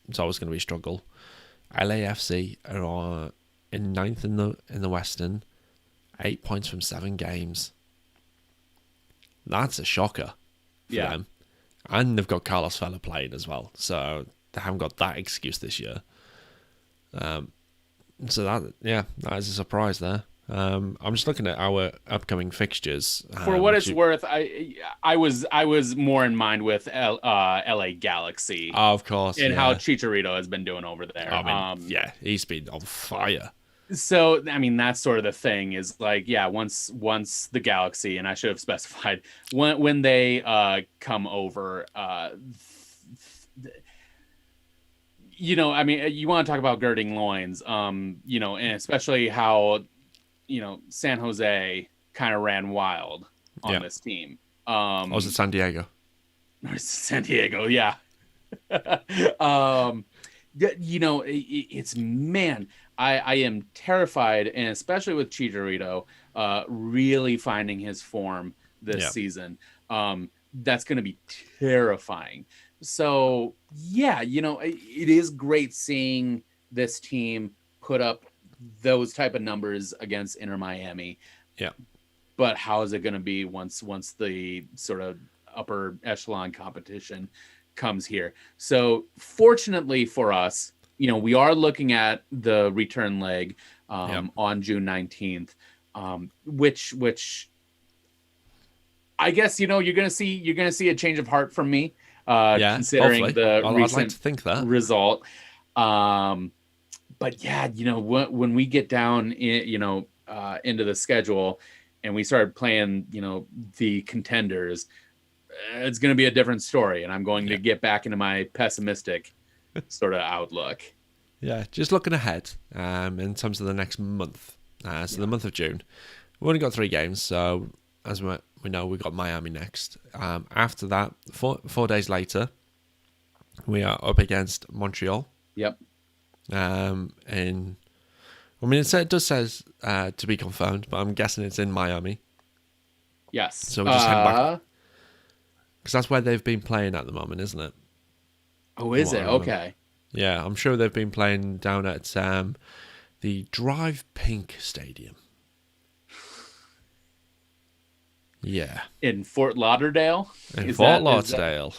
It's always going to be a struggle. LAFC are in 9th in the Western, 8 points from 7 games. That's a shocker for them. And they've got Carlos Vela playing as well, so they haven't got that excuse this year. So that is a surprise there. I'm just looking at our upcoming fixtures. For what it's worth, I was more in mind with LA Galaxy. Of course, and how Chicharito has been doing over there. I mean, he's been on fire. So I mean, that's sort of the thing is like, once the Galaxy, and I should have specified when they come over. You know, I mean, you want to talk about girding loins, you know, and especially how, you know, San Jose kind of ran wild on this team. Was it San Diego? San Diego, yeah. You know, it's, man, I am terrified, and especially with Chicharito really finding his form this season. That's going to be terrifying. So, yeah, you know, it is great seeing this team put up those type of numbers against Inter Miami. Yeah. but how is it going to be once the sort of upper echelon competition comes here? So fortunately for us, we are looking at the return leg on June 19th, which I guess you're gonna see a change of heart from me, considering hopefully. the I'd recent like to think that. result. But yeah, when we get down into the schedule and we start playing, the contenders, it's going to be a different story, and I'm going to get back into my pessimistic sort of outlook. Yeah, just looking ahead in terms of the next month. The month of June, we've only got 3 games. So as we know, we've got Miami next. After that, 4 days later, we are up against Montreal. Yep. It does says to be confirmed, but I'm guessing it's in Miami. Yes. So we just head back, because that's where they've been playing at the moment, isn't it? Oh, is it? Okay. Yeah, I'm sure they've been playing down at the Drive Pink Stadium. Yeah. In Fort Lauderdale? Fort Lauderdale.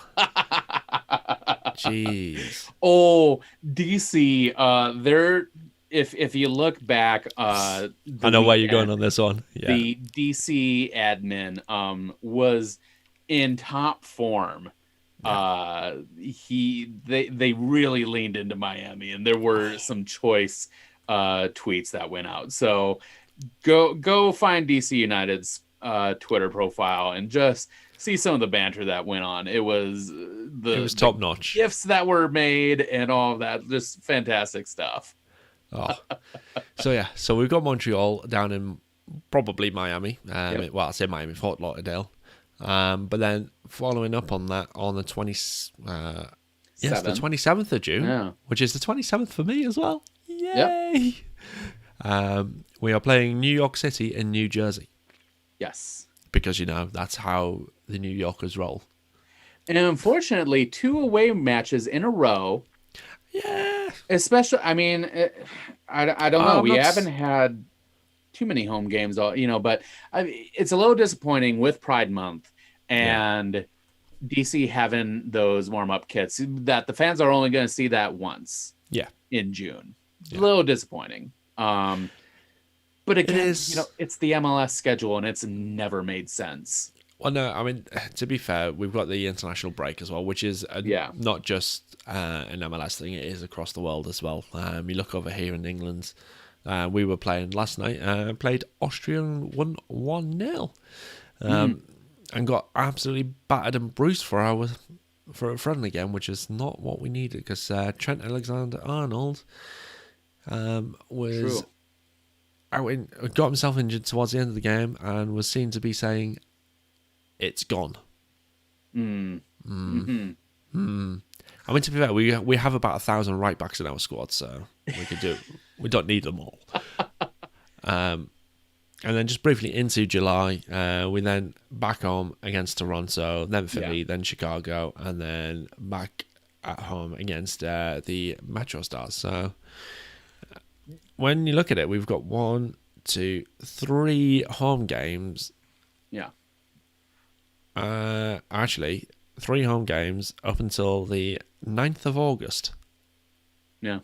Jeez. Oh, DC. They're if you look back, I know where you're going on this one. Yeah. The DC admin was in top form. Yeah. They really leaned into Miami, and there were some choice tweets that went out. So go find DC United's Twitter profile and just see some of the banter that went on. It was top notch. Gifts that were made and all of that, just fantastic stuff. Oh, so we've got Montreal down in probably Miami. Well, I say Miami, Fort Lauderdale. But then following up on that, on the 27th of June, which is the 27th for me as well. Yay! Yep. We are playing New York City and New Jersey. Yes. Because, that's how the New Yorkers roll. And unfortunately, 2 away matches in a row. Yeah. Especially, I don't know. We haven't had too many home games, but it's a little disappointing with Pride Month and DC having those warm-up kits that the fans are only going to see that once. Yeah. In June. Yeah. A little disappointing. But again, it's the MLS schedule, and it's never made sense. Well, no, to be fair, we've got the international break as well, which is not just an MLS thing, it is across the world as well. You look over here in England, we were playing last night, played Austria and won 1-0, and got absolutely battered and bruised for a friendly game, which is not what we needed, because Trent Alexander-Arnold was... got himself injured towards the end of the game and was seen to be saying, "It's gone." Mm-hmm. To be fair, we have about 1,000 right backs in our squad, so we could do. We don't need them all. And then just briefly into July, we then back home against Toronto, then Philly, then Chicago, and then back at home against the Metro Stars. So when you look at it, we've got 1, 2, 3 home games. Yeah. Actually, 3 home games up until the 9th of August. Yeah.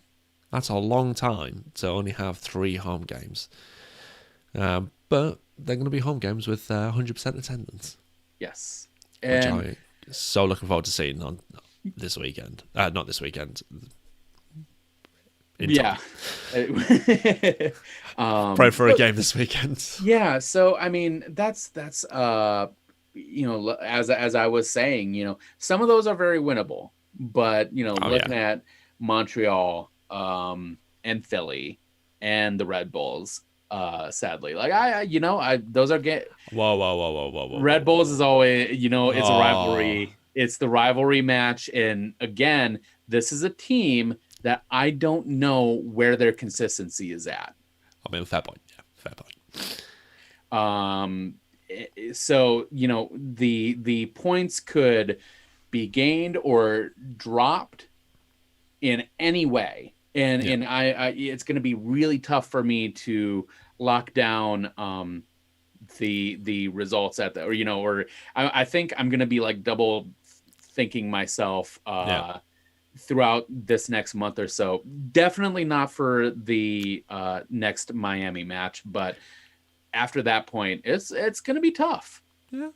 That's a long time to only have 3 home games. But they're going to be home games with 100% attendance. Yes. Which I'm so looking forward to seeing on this weekend. Not this weekend. Yeah. Pray for a game this weekend. Yeah. So, that's as I was saying, some of those are very winnable, but, looking at Montreal, and Philly and the Red Bulls, sadly, those are Whoa. Red Bulls is always, it's a rivalry. It's the rivalry match. And again, this is a team that I don't know where their consistency is at. Fair point. Yeah, fair point. So, the points could be gained or dropped in any way. And I it's going to be really tough for me to lock down the results at the, or I think I'm gonna be like double thinking myself throughout this next month or so. Definitely not for the next Miami match, but after that point, it's gonna be tough. Yeah.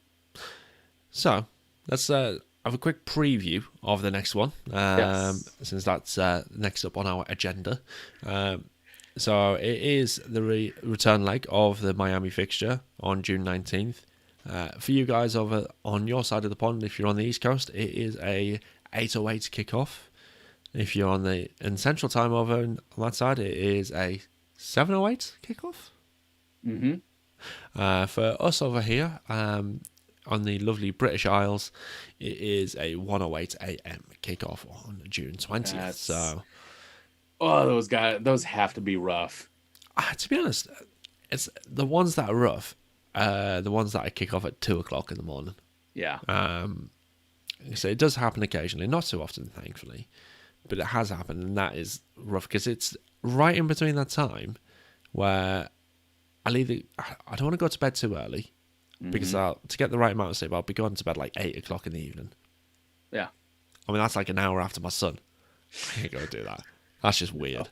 So let's have a quick preview of the next one, since that's next up on our agenda. So it is the return leg of the Miami fixture on June 19th. For you guys over on your side of the pond, if you're on the East Coast, it is a 8:08 kickoff. If you're in Central Time over on that side, it is a 7:08 kickoff. For us over here, on the lovely British Isles, it is a 1:08 a.m. kickoff on June 20th. So, those have to be rough. To be honest, it's the ones that are rough, the ones that I kick off at 2:00 in the morning. Yeah. So it does happen occasionally, not too often, thankfully, but it has happened, and that is rough because it's right in between that time where I don't want to go to bed too early. Because to get the right amount of sleep, I'll be going to bed like 8:00 in the evening. Yeah. I mean, that's like an hour after my son. I ain't going to do that. That's just weird.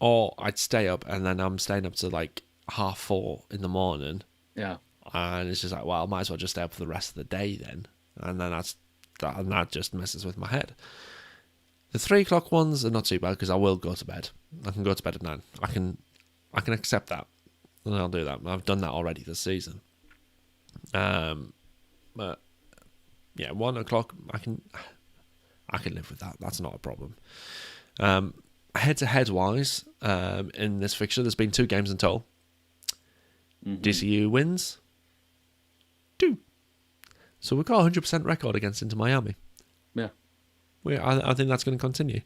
Or I'd stay up, and then I'm staying up to like 4:30 in the morning. Yeah. And it's just like, well, I might as well just stay up for the rest of the day then. And then that just messes with my head. The 3:00 ones are not too bad because I will go to bed. I can go to bed at 9. I can accept that. And I'll do that. I've done that already this season. But yeah, 1:00 I can live with that. That's not a problem. Head-to-head wise, in this fixture, there's been 2 games in total. DCU wins 2. So we've got a 100% record against Inter Miami. Yeah. I think that's going to continue.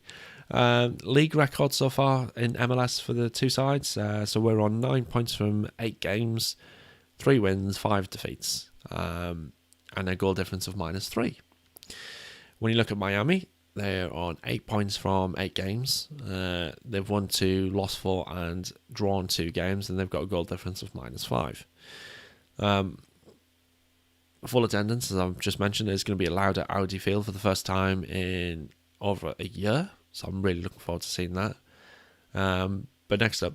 League record so far in MLS for the 2 sides. So we're on 9 points from 8 games, 3 wins, 5 defeats, and a goal difference of -3. When you look at Miami, they're on 8 points from 8 games. They've won 2, lost 4, and drawn 2 games, and they've got a goal difference of -5. Full attendance, as I've just mentioned, is going to be allowed at Audi Field for the first time in over a year. So I'm really looking forward to seeing that. But next up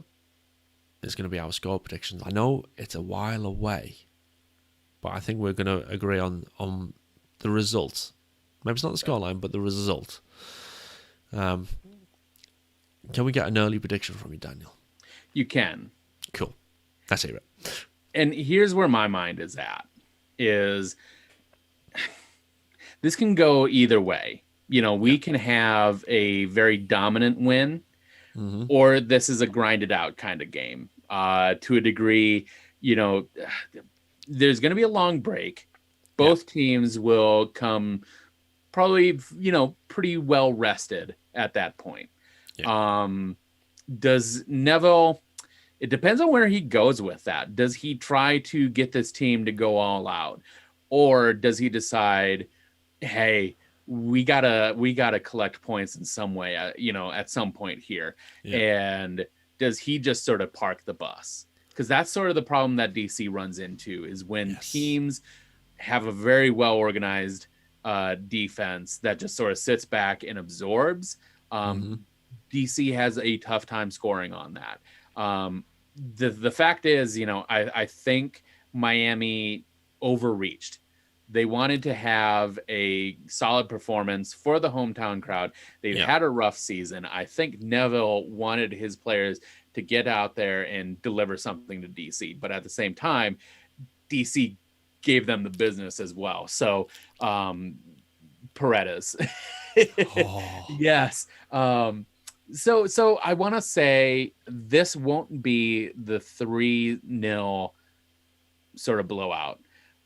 is going to be our score predictions. I know it's a while away, but I think we're going to agree on the result. Maybe it's not the scoreline, but the result. Can we get an early prediction from you, Daniel? You can. Cool. Let's hear it. And here's where my mind is at. Is this can go either way. We can have a very dominant win, or this is a grinded out kind of game. To a degree, there's going to be a long break. Both teams will come probably, pretty well rested at that point. Yeah. Does Neville... It depends on where he goes with that. Does he try to get this team to go all out, or does he decide, hey, we gotta collect points in some way, at some point here? Yeah. And does he just sort of park the bus? Because that's sort of the problem that DC runs into, is when teams have a very well organized defense that just sort of sits back and absorbs. DC has a tough time scoring on that. The fact is, I think Miami overreached. They wanted to have a solid performance for the hometown crowd. They've had a rough season. I think Neville wanted his players to get out there and deliver something to DC. But at the same time, DC gave them the business as well. So, Paredes. Yes. So I want to say this won't be the 3-0 sort of blowout.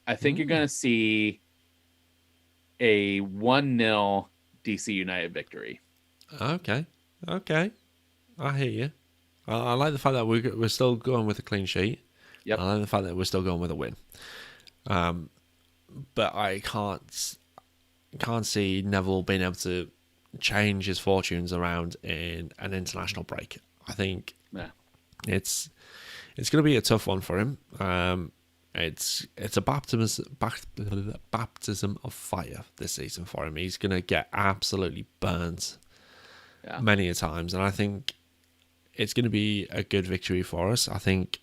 I think you're going to see a 1-0 DC United victory. Okay. I hear you. I like the fact that we're still going with a clean sheet. Yep. I like the fact that we're still going with a win. But I can't see Neville being able to change his fortunes around in an international break. I think it's it's going to be a tough one for him. It's a baptism of fire this season for him. He's going to get absolutely burnt many a times, and I think it's going to be a good victory for us. I think,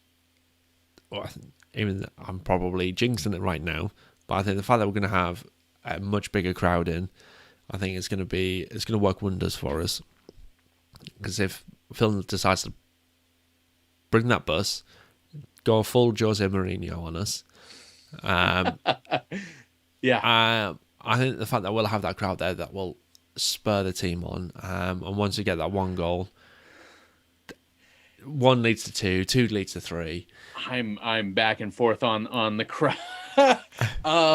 even I'm probably jinxing it right now, but I think the fact that we're going to have a much bigger crowd in, I think it's going to work wonders for us. Because if Phil decides to bring that bus, go full Jose Mourinho on us, I think the fact that we'll have that crowd there, that will spur the team on. And once we get that one goal, one leads to two, two leads to three. I'm back and forth on the crowd. I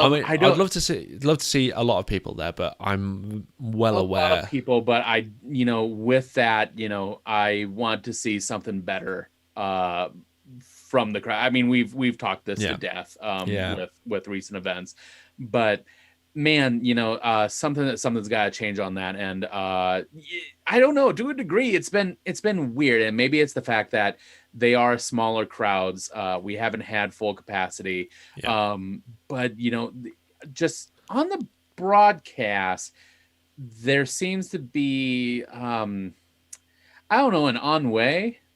mean, I'd love to see a lot of people there, but I'm well aware. A lot of people, but with that, I want to see something better from the crowd. I mean, we've talked this to death with recent events, but man, something's got to change on that. And I don't know, to a degree, it's been weird, and maybe it's the fact that they are smaller crowds. We haven't had full capacity, but just on the broadcast, there seems to be I don't know, an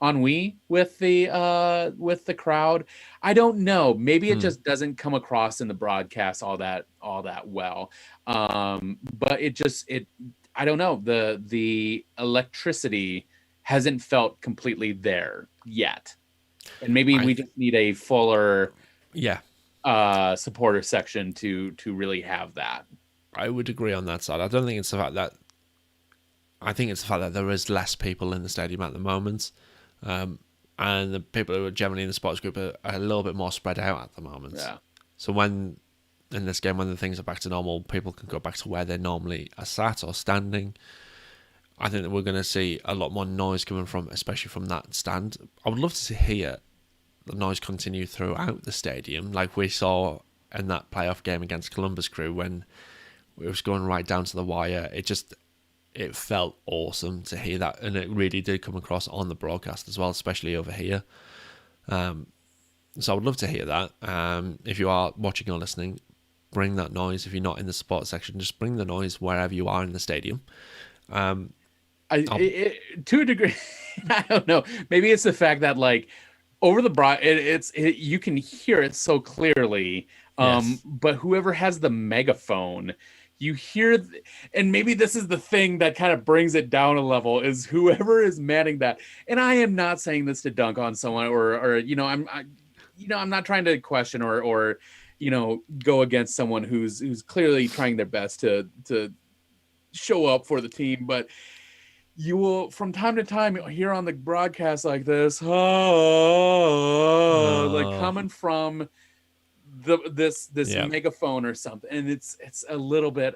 ennui with the crowd. I don't know. Maybe it just doesn't come across in the broadcast all that well. But I don't know. The electricity hasn't felt completely there yet. And maybe we just need a fuller supporter section to really have that. I would agree on that side. I don't think it's the fact that there is less people in the stadium at the moment. And the people who are generally in the sports group are a little bit more spread out at the moment. Yeah. So when the things are back to normal, people can go back to where they normally are sat or standing. I think that we're going to see a lot more noise coming from, especially from that stand. I would love to hear the noise continue throughout the stadium, like we saw in that playoff game against Columbus Crew when it was going right down to the wire. It felt awesome to hear that, and it really did come across on the broadcast as well, especially over here. So I would love to hear that. If you are watching or listening, bring that noise. If you're not in the sports section, just bring the noise wherever you are in the stadium. To a degree, I don't know. Maybe it's the fact that over the you can hear it so clearly. But whoever has the megaphone, you hear, and maybe this is the thing that kind of brings it down a level, is whoever is manning that. And I am not saying this to dunk on someone or I'm not trying to question or go against someone who's clearly trying their best to show up for the team, but you will from time to time hear on the broadcast like this, coming from this megaphone or something, and it's a little bit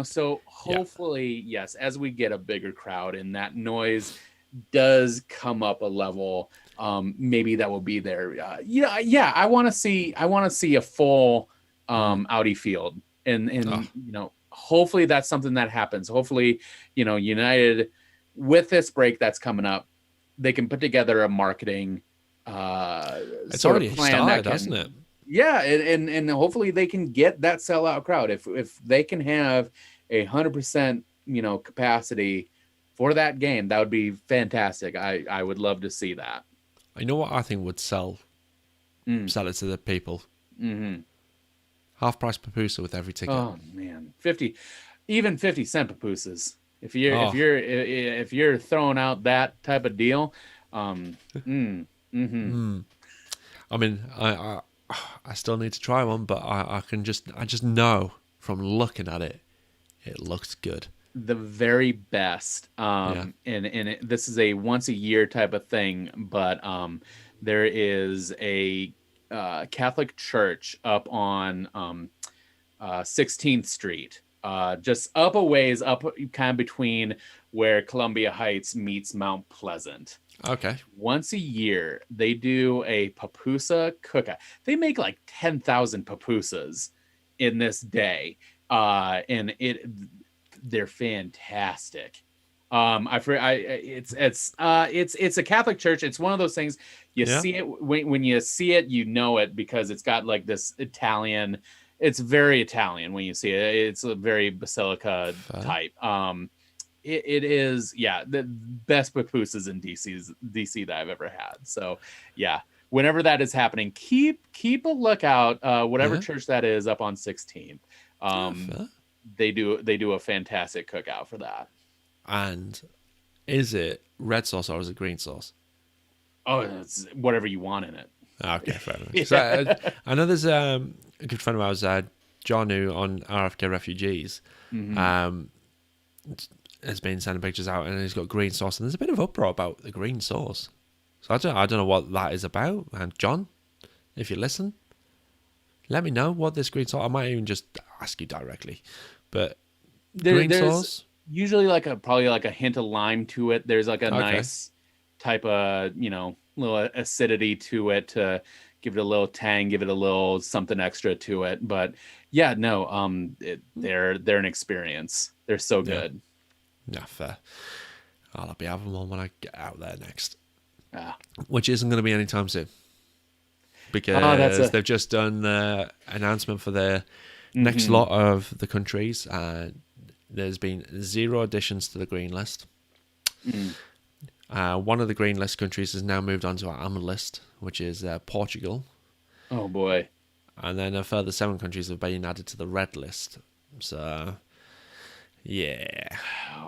so hopefully yes, as we get a bigger crowd and that noise does come up a level, maybe that will be there. I want to see a full Audi field, and hopefully that's something that happens. Hopefully United, with this break that's coming up, they can put together a marketing it's already started, hasn't it? Yeah, and hopefully they can get that sellout crowd. If they can have 100% capacity for that game, that would be fantastic. I would love to see that. I know what I think would sell it to the people. Mm-hmm. Half price papusa with every ticket. Oh man, 50 cent papusas. If you're throwing out that type of deal, I mean, I still need to try one, but I just know from looking at it, it looks good. The very best. And this is a once a year type of thing, but there is a Catholic church up on 16th Street, just up a ways, up kind of between where Columbia Heights meets Mount Pleasant. Okay. Once a year, they do a papusa cookout. They make 10,000 papusas in this day, and they're fantastic. It's a Catholic church. It's one of those things you see it when you see it, you know it because it's got like this Italian. It's very Italian when you see it. It's a very basilica type. It is, the best pupusas in DC that I've ever had. So yeah, whenever that is happening, keep a lookout. Whatever church that is up on 16th. They do a fantastic cookout for that. And is it red sauce or is it green sauce? Oh, it's whatever you want in it. Okay, fair enough. So, I know there's a good friend of ours, John, who on RFK Refugees, has been sending pictures out, and he's got green sauce, and there's a bit of uproar about the green sauce. So I don't know what that is about. And John, if you listen, let me know what this green sauce. I might even just ask you directly, but green sauce. Usually probably like a hint of lime to it. There's like a nice type of, little acidity to it to give it a little tang, give it a little something extra to it. But yeah, no, they're an experience. They're so good. Yeah, fair. I'll be having one when I get out there next. Which isn't going to be anytime soon. Because they've just done the announcement for the next lot of the countries. There's been 0 additions to the green list. One of the green list countries has now moved on to our amber list, which is Portugal. Oh, boy. And then a further 7 countries have been added to the red list. So, yeah.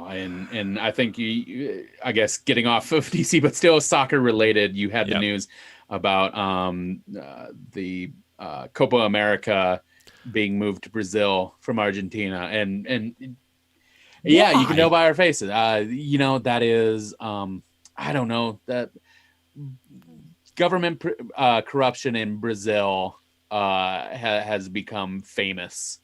And I think I guess getting off of DC, but still soccer related, you had the news about the Copa America being moved to Brazil from Argentina. And yeah, you can know by our faces. That is, I don't know, that government corruption in Brazil has become famous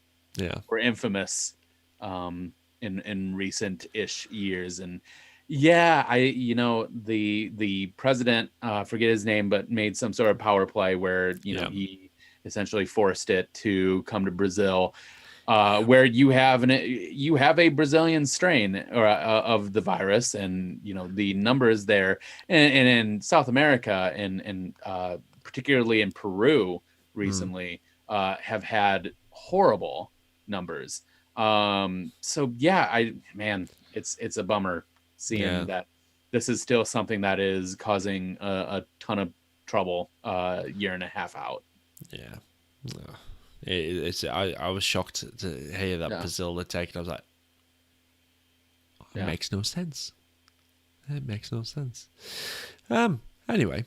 or infamous in recent-ish years. And the president, forget his name, but made some sort of power play where he essentially forced it to come to Brazil, where you have a Brazilian strain of the virus, and the numbers there, and in South America and particularly in Peru recently have had horrible numbers. So yeah, it's a bummer seeing that this is still something that is causing a ton of trouble year and a half out. Yeah. I was shocked to hear that Brazil had taken. I was like, it makes no sense. It makes no sense. Anyway,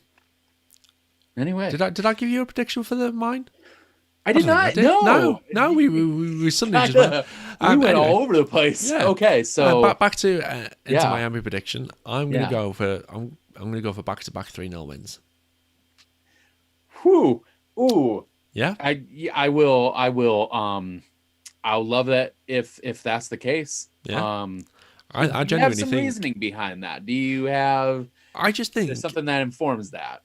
did I give you a prediction for mine? I did not. No. We suddenly just went all over the place. Yeah. Okay, so back to Inter Miami prediction. I'm gonna go for back-to-back 3-0 wins. Whew. Ooh. Yeah. I will. I'll love that if that's the case. Yeah. I genuinely have some think reasoning behind that. Do you have? I just think there's something that informs that.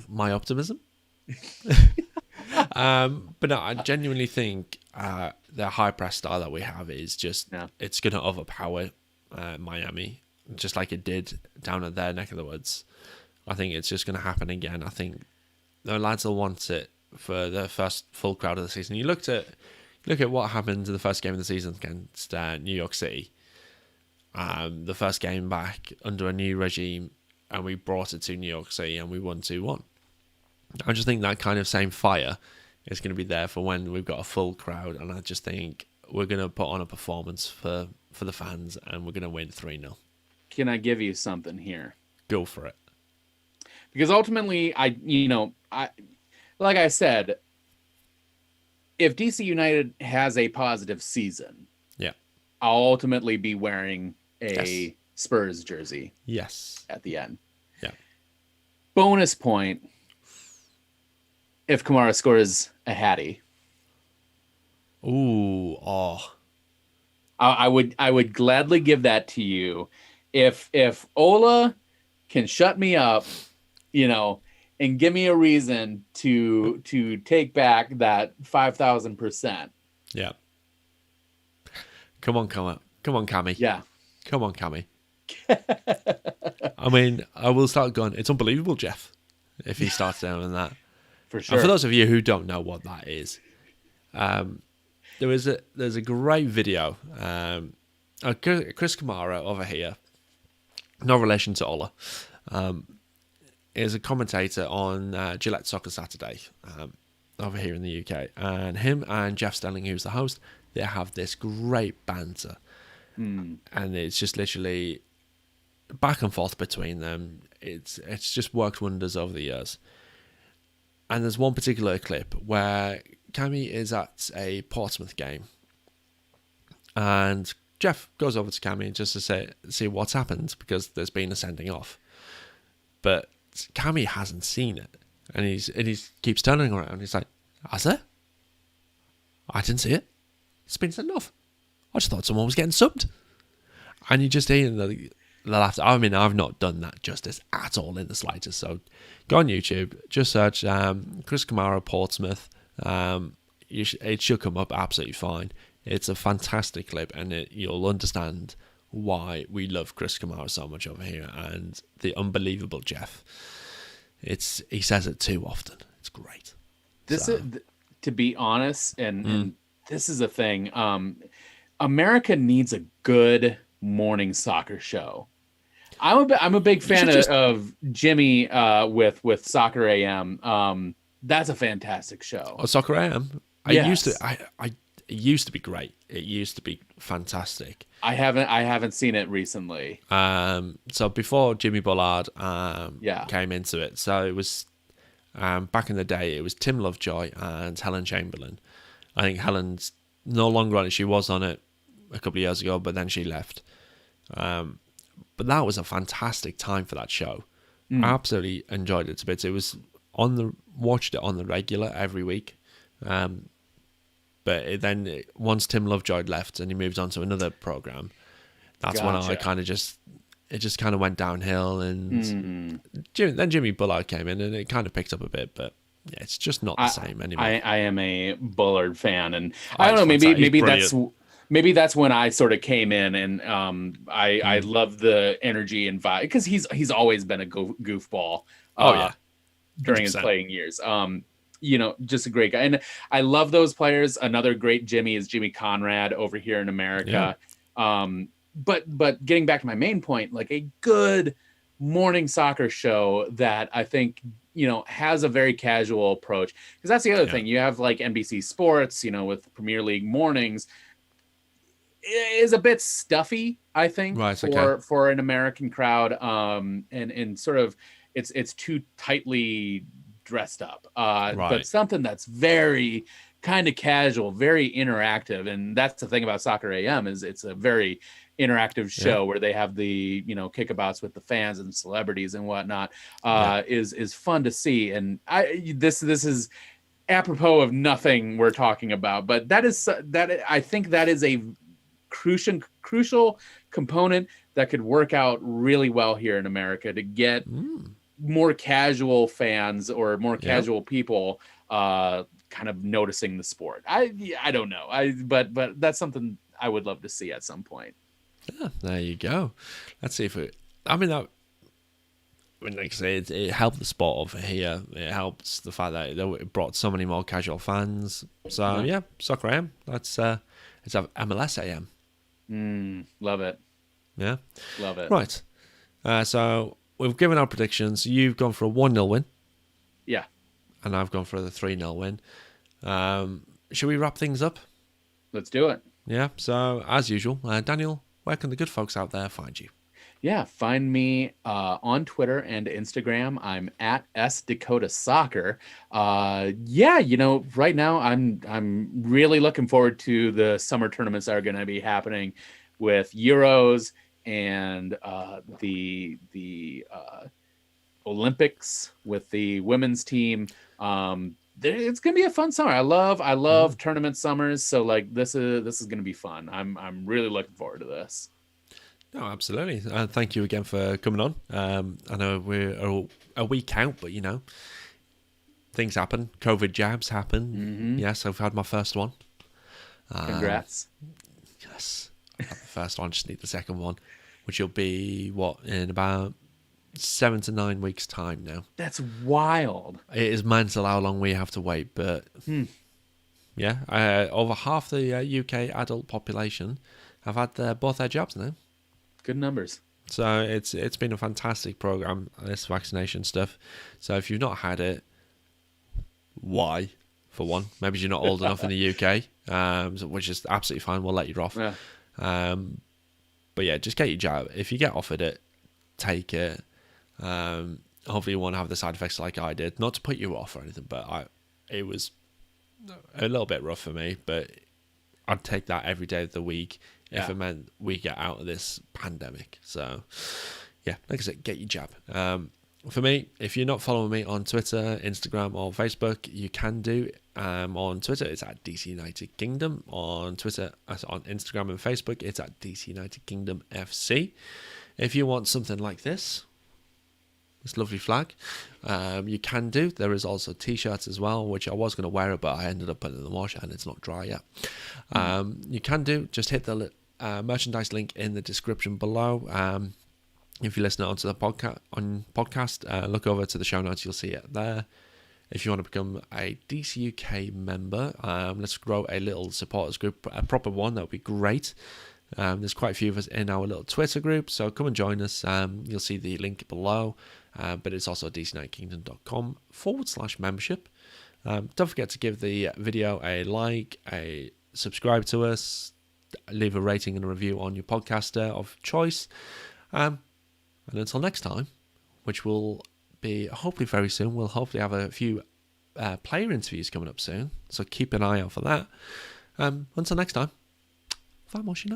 My optimism. But no, I genuinely think the high press style that we have is just it's going to overpower Miami, just like it did down at their neck of the woods. I think it's just going to happen again. I think the lads will want it for the first full crowd of the season. You look at what happened in the first game of the season against New York City. The first game back under a new regime, and we brought it to New York City and we won 2-1. I just think that kind of same fire is going to be there for when we've got a full crowd, and I just think we're going to put on a performance for the fans, and we're going to win 3-0. Can I give you something here? Go for it. Because ultimately, like I said, if DC United has a positive season, I'll ultimately be wearing a Spurs jersey. Yes. At the end. Yeah. Bonus point if Kamara scores a hattie. Ooh, oh. I would gladly give that to you. If Ola can shut me up, and give me a reason to take back that 5,000%. Yeah. Come on, Cammy. Yeah. Come on, Cammy. I mean, I will start going, it's unbelievable, Jeff, if he starts doing that. For sure. And for those of you who don't know what that is, there's a great video. Chris Kamara over here, no relation to Ola, is a commentator on Gillette Soccer Saturday over here in the UK. And him and Jeff Stelling, who's the host, they have this great banter. And it's just literally back and forth between them. It's just worked wonders over the years. And there's one particular clip where Cammy is at a Portsmouth game, and Jeff goes over to Cammy just to see what's happened, because there's been a sending off. But Cammy hasn't seen it, and he keeps turning around. He's like, "Has there? I didn't see it. It's been sent off. I just thought someone was getting subbed." And you just hear the laughter. I mean, I've not done that justice at all in the slightest. So go on YouTube, just search Chris Kamara Portsmouth. It should come up absolutely fine. It's a fantastic clip, and you'll understand why we love Chris Kamara so much over here, and the unbelievable Jeff. He says it too often. It's great. To be honest, and this is a thing. America needs a good morning soccer show. I'm a big fan of Jimmy with Soccer AM. That's a fantastic show. Oh, Soccer AM. Yes. It used to be great. It used to be fantastic. I haven't seen it recently. So before Jimmy Bullard came into it, so it was back in the day. It was Tim Lovejoy and Helen Chamberlain. I think Helen's no longer on it. She was on it a couple of years ago, but then she left. But that was a fantastic time for that show. I absolutely enjoyed it a bit. It was watched it on the regular every week. But then once Tim Lovejoy left and he moved on to another program, that's when I kind of it just kind of went downhill. And then Jimmy Bullard came in and it kind of picked up a bit, but yeah, it's just not the same anymore. I am a Bullard fan, and I don't know, maybe that's when I sort of came in, and I love the energy and vibe, because he's always been a goofball. During his playing years. Just a great guy. And I love those players. Another great Jimmy is Jimmy Conrad over here in America. Yeah. But getting back to my main point, like a good morning soccer show that I think, has a very casual approach. Because that's the other thing. You have like NBC Sports, with Premier League mornings, is a bit stuffy, I think, for an American crowd. And sort of it's too tightly dressed up, but something that's very kind of casual, very interactive. And that's the thing about Soccer AM, is it's a very interactive show where they have the kickabouts with the fans and celebrities and whatnot. Is fun to see. And this is apropos of nothing we're talking about, but I think that is a crucial component that could work out really well here in America to get more casual fans or more casual people kind of noticing the sport. I don't know. But that's something I would love to see at some point. Yeah, there you go. Let's see if like I say, it helped the sport over here. It helps the fact that it brought so many more casual fans. So Soccer AM. It's MLS AM. Love it. Yeah, love it. Right. So we've given our predictions. You've gone for a 1-0 win. Yeah. And I've gone for the 3-0 win. Should we wrap things up? Let's do it. Yeah. So as usual, Daniel, where can the good folks out there find you? Yeah, find me on Twitter and Instagram. I'm at SDakotaSoccer. Right now I'm really looking forward to the summer tournaments that are going to be happening with Euros and the Olympics with the women's team. It's going to be a fun summer. I love tournament summers. So like this is going to be fun. I'm really looking forward to this. No, absolutely. Thank you again for coming on. I know we're a week out, but things happen. COVID jabs happen. Yes, I've had my first one. Congrats. Yes. I've had the first one, just need the second one, which will be, in about 7 to 9 weeks' time now. That's wild. It is mental how long we have to wait, but yeah, over half the UK adult population have had both their jabs now. Good numbers. So it's been a fantastic program, this vaccination stuff. So if you've not had it, why? For one, maybe you're not old enough in the UK, which is absolutely fine. We'll let you off. Yeah. But yeah, just get your jab. If you get offered it, take it. Hopefully you won't have the side effects like I did. Not to put you off or anything, but it was a little bit rough for me. But I'd take that every day of the week if it meant we get out of this pandemic. So yeah, like I said, get your jab. For me, if you're not following me on Twitter, Instagram, or Facebook, you can do. On Twitter, it's at DC United Kingdom. On Twitter, on Instagram and Facebook, it's at DC United Kingdom FC. If you want something like this lovely flag, you can do. There is also t-shirts as well, which I was going to wear it, but I ended up putting it in the wash and it's not dry yet. You can do. Just hit the merchandise link in the description below. If you listen onto the podcast, look over to the show notes, you'll see it there. If you want to become a DC UK member, let's grow a little supporters group, a proper one, that would be great. There's quite a few of us in our little Twitter group, so come and join us. You'll see the link below, but it's also dcunitedkingdom.com/membership. Don't forget to give the video a like, subscribe to us, leave a rating and a review on your podcaster of choice. And until next time, which will be hopefully very soon, we'll hopefully have a few player interviews coming up soon, so keep an eye out for that. Until next time, vamos United.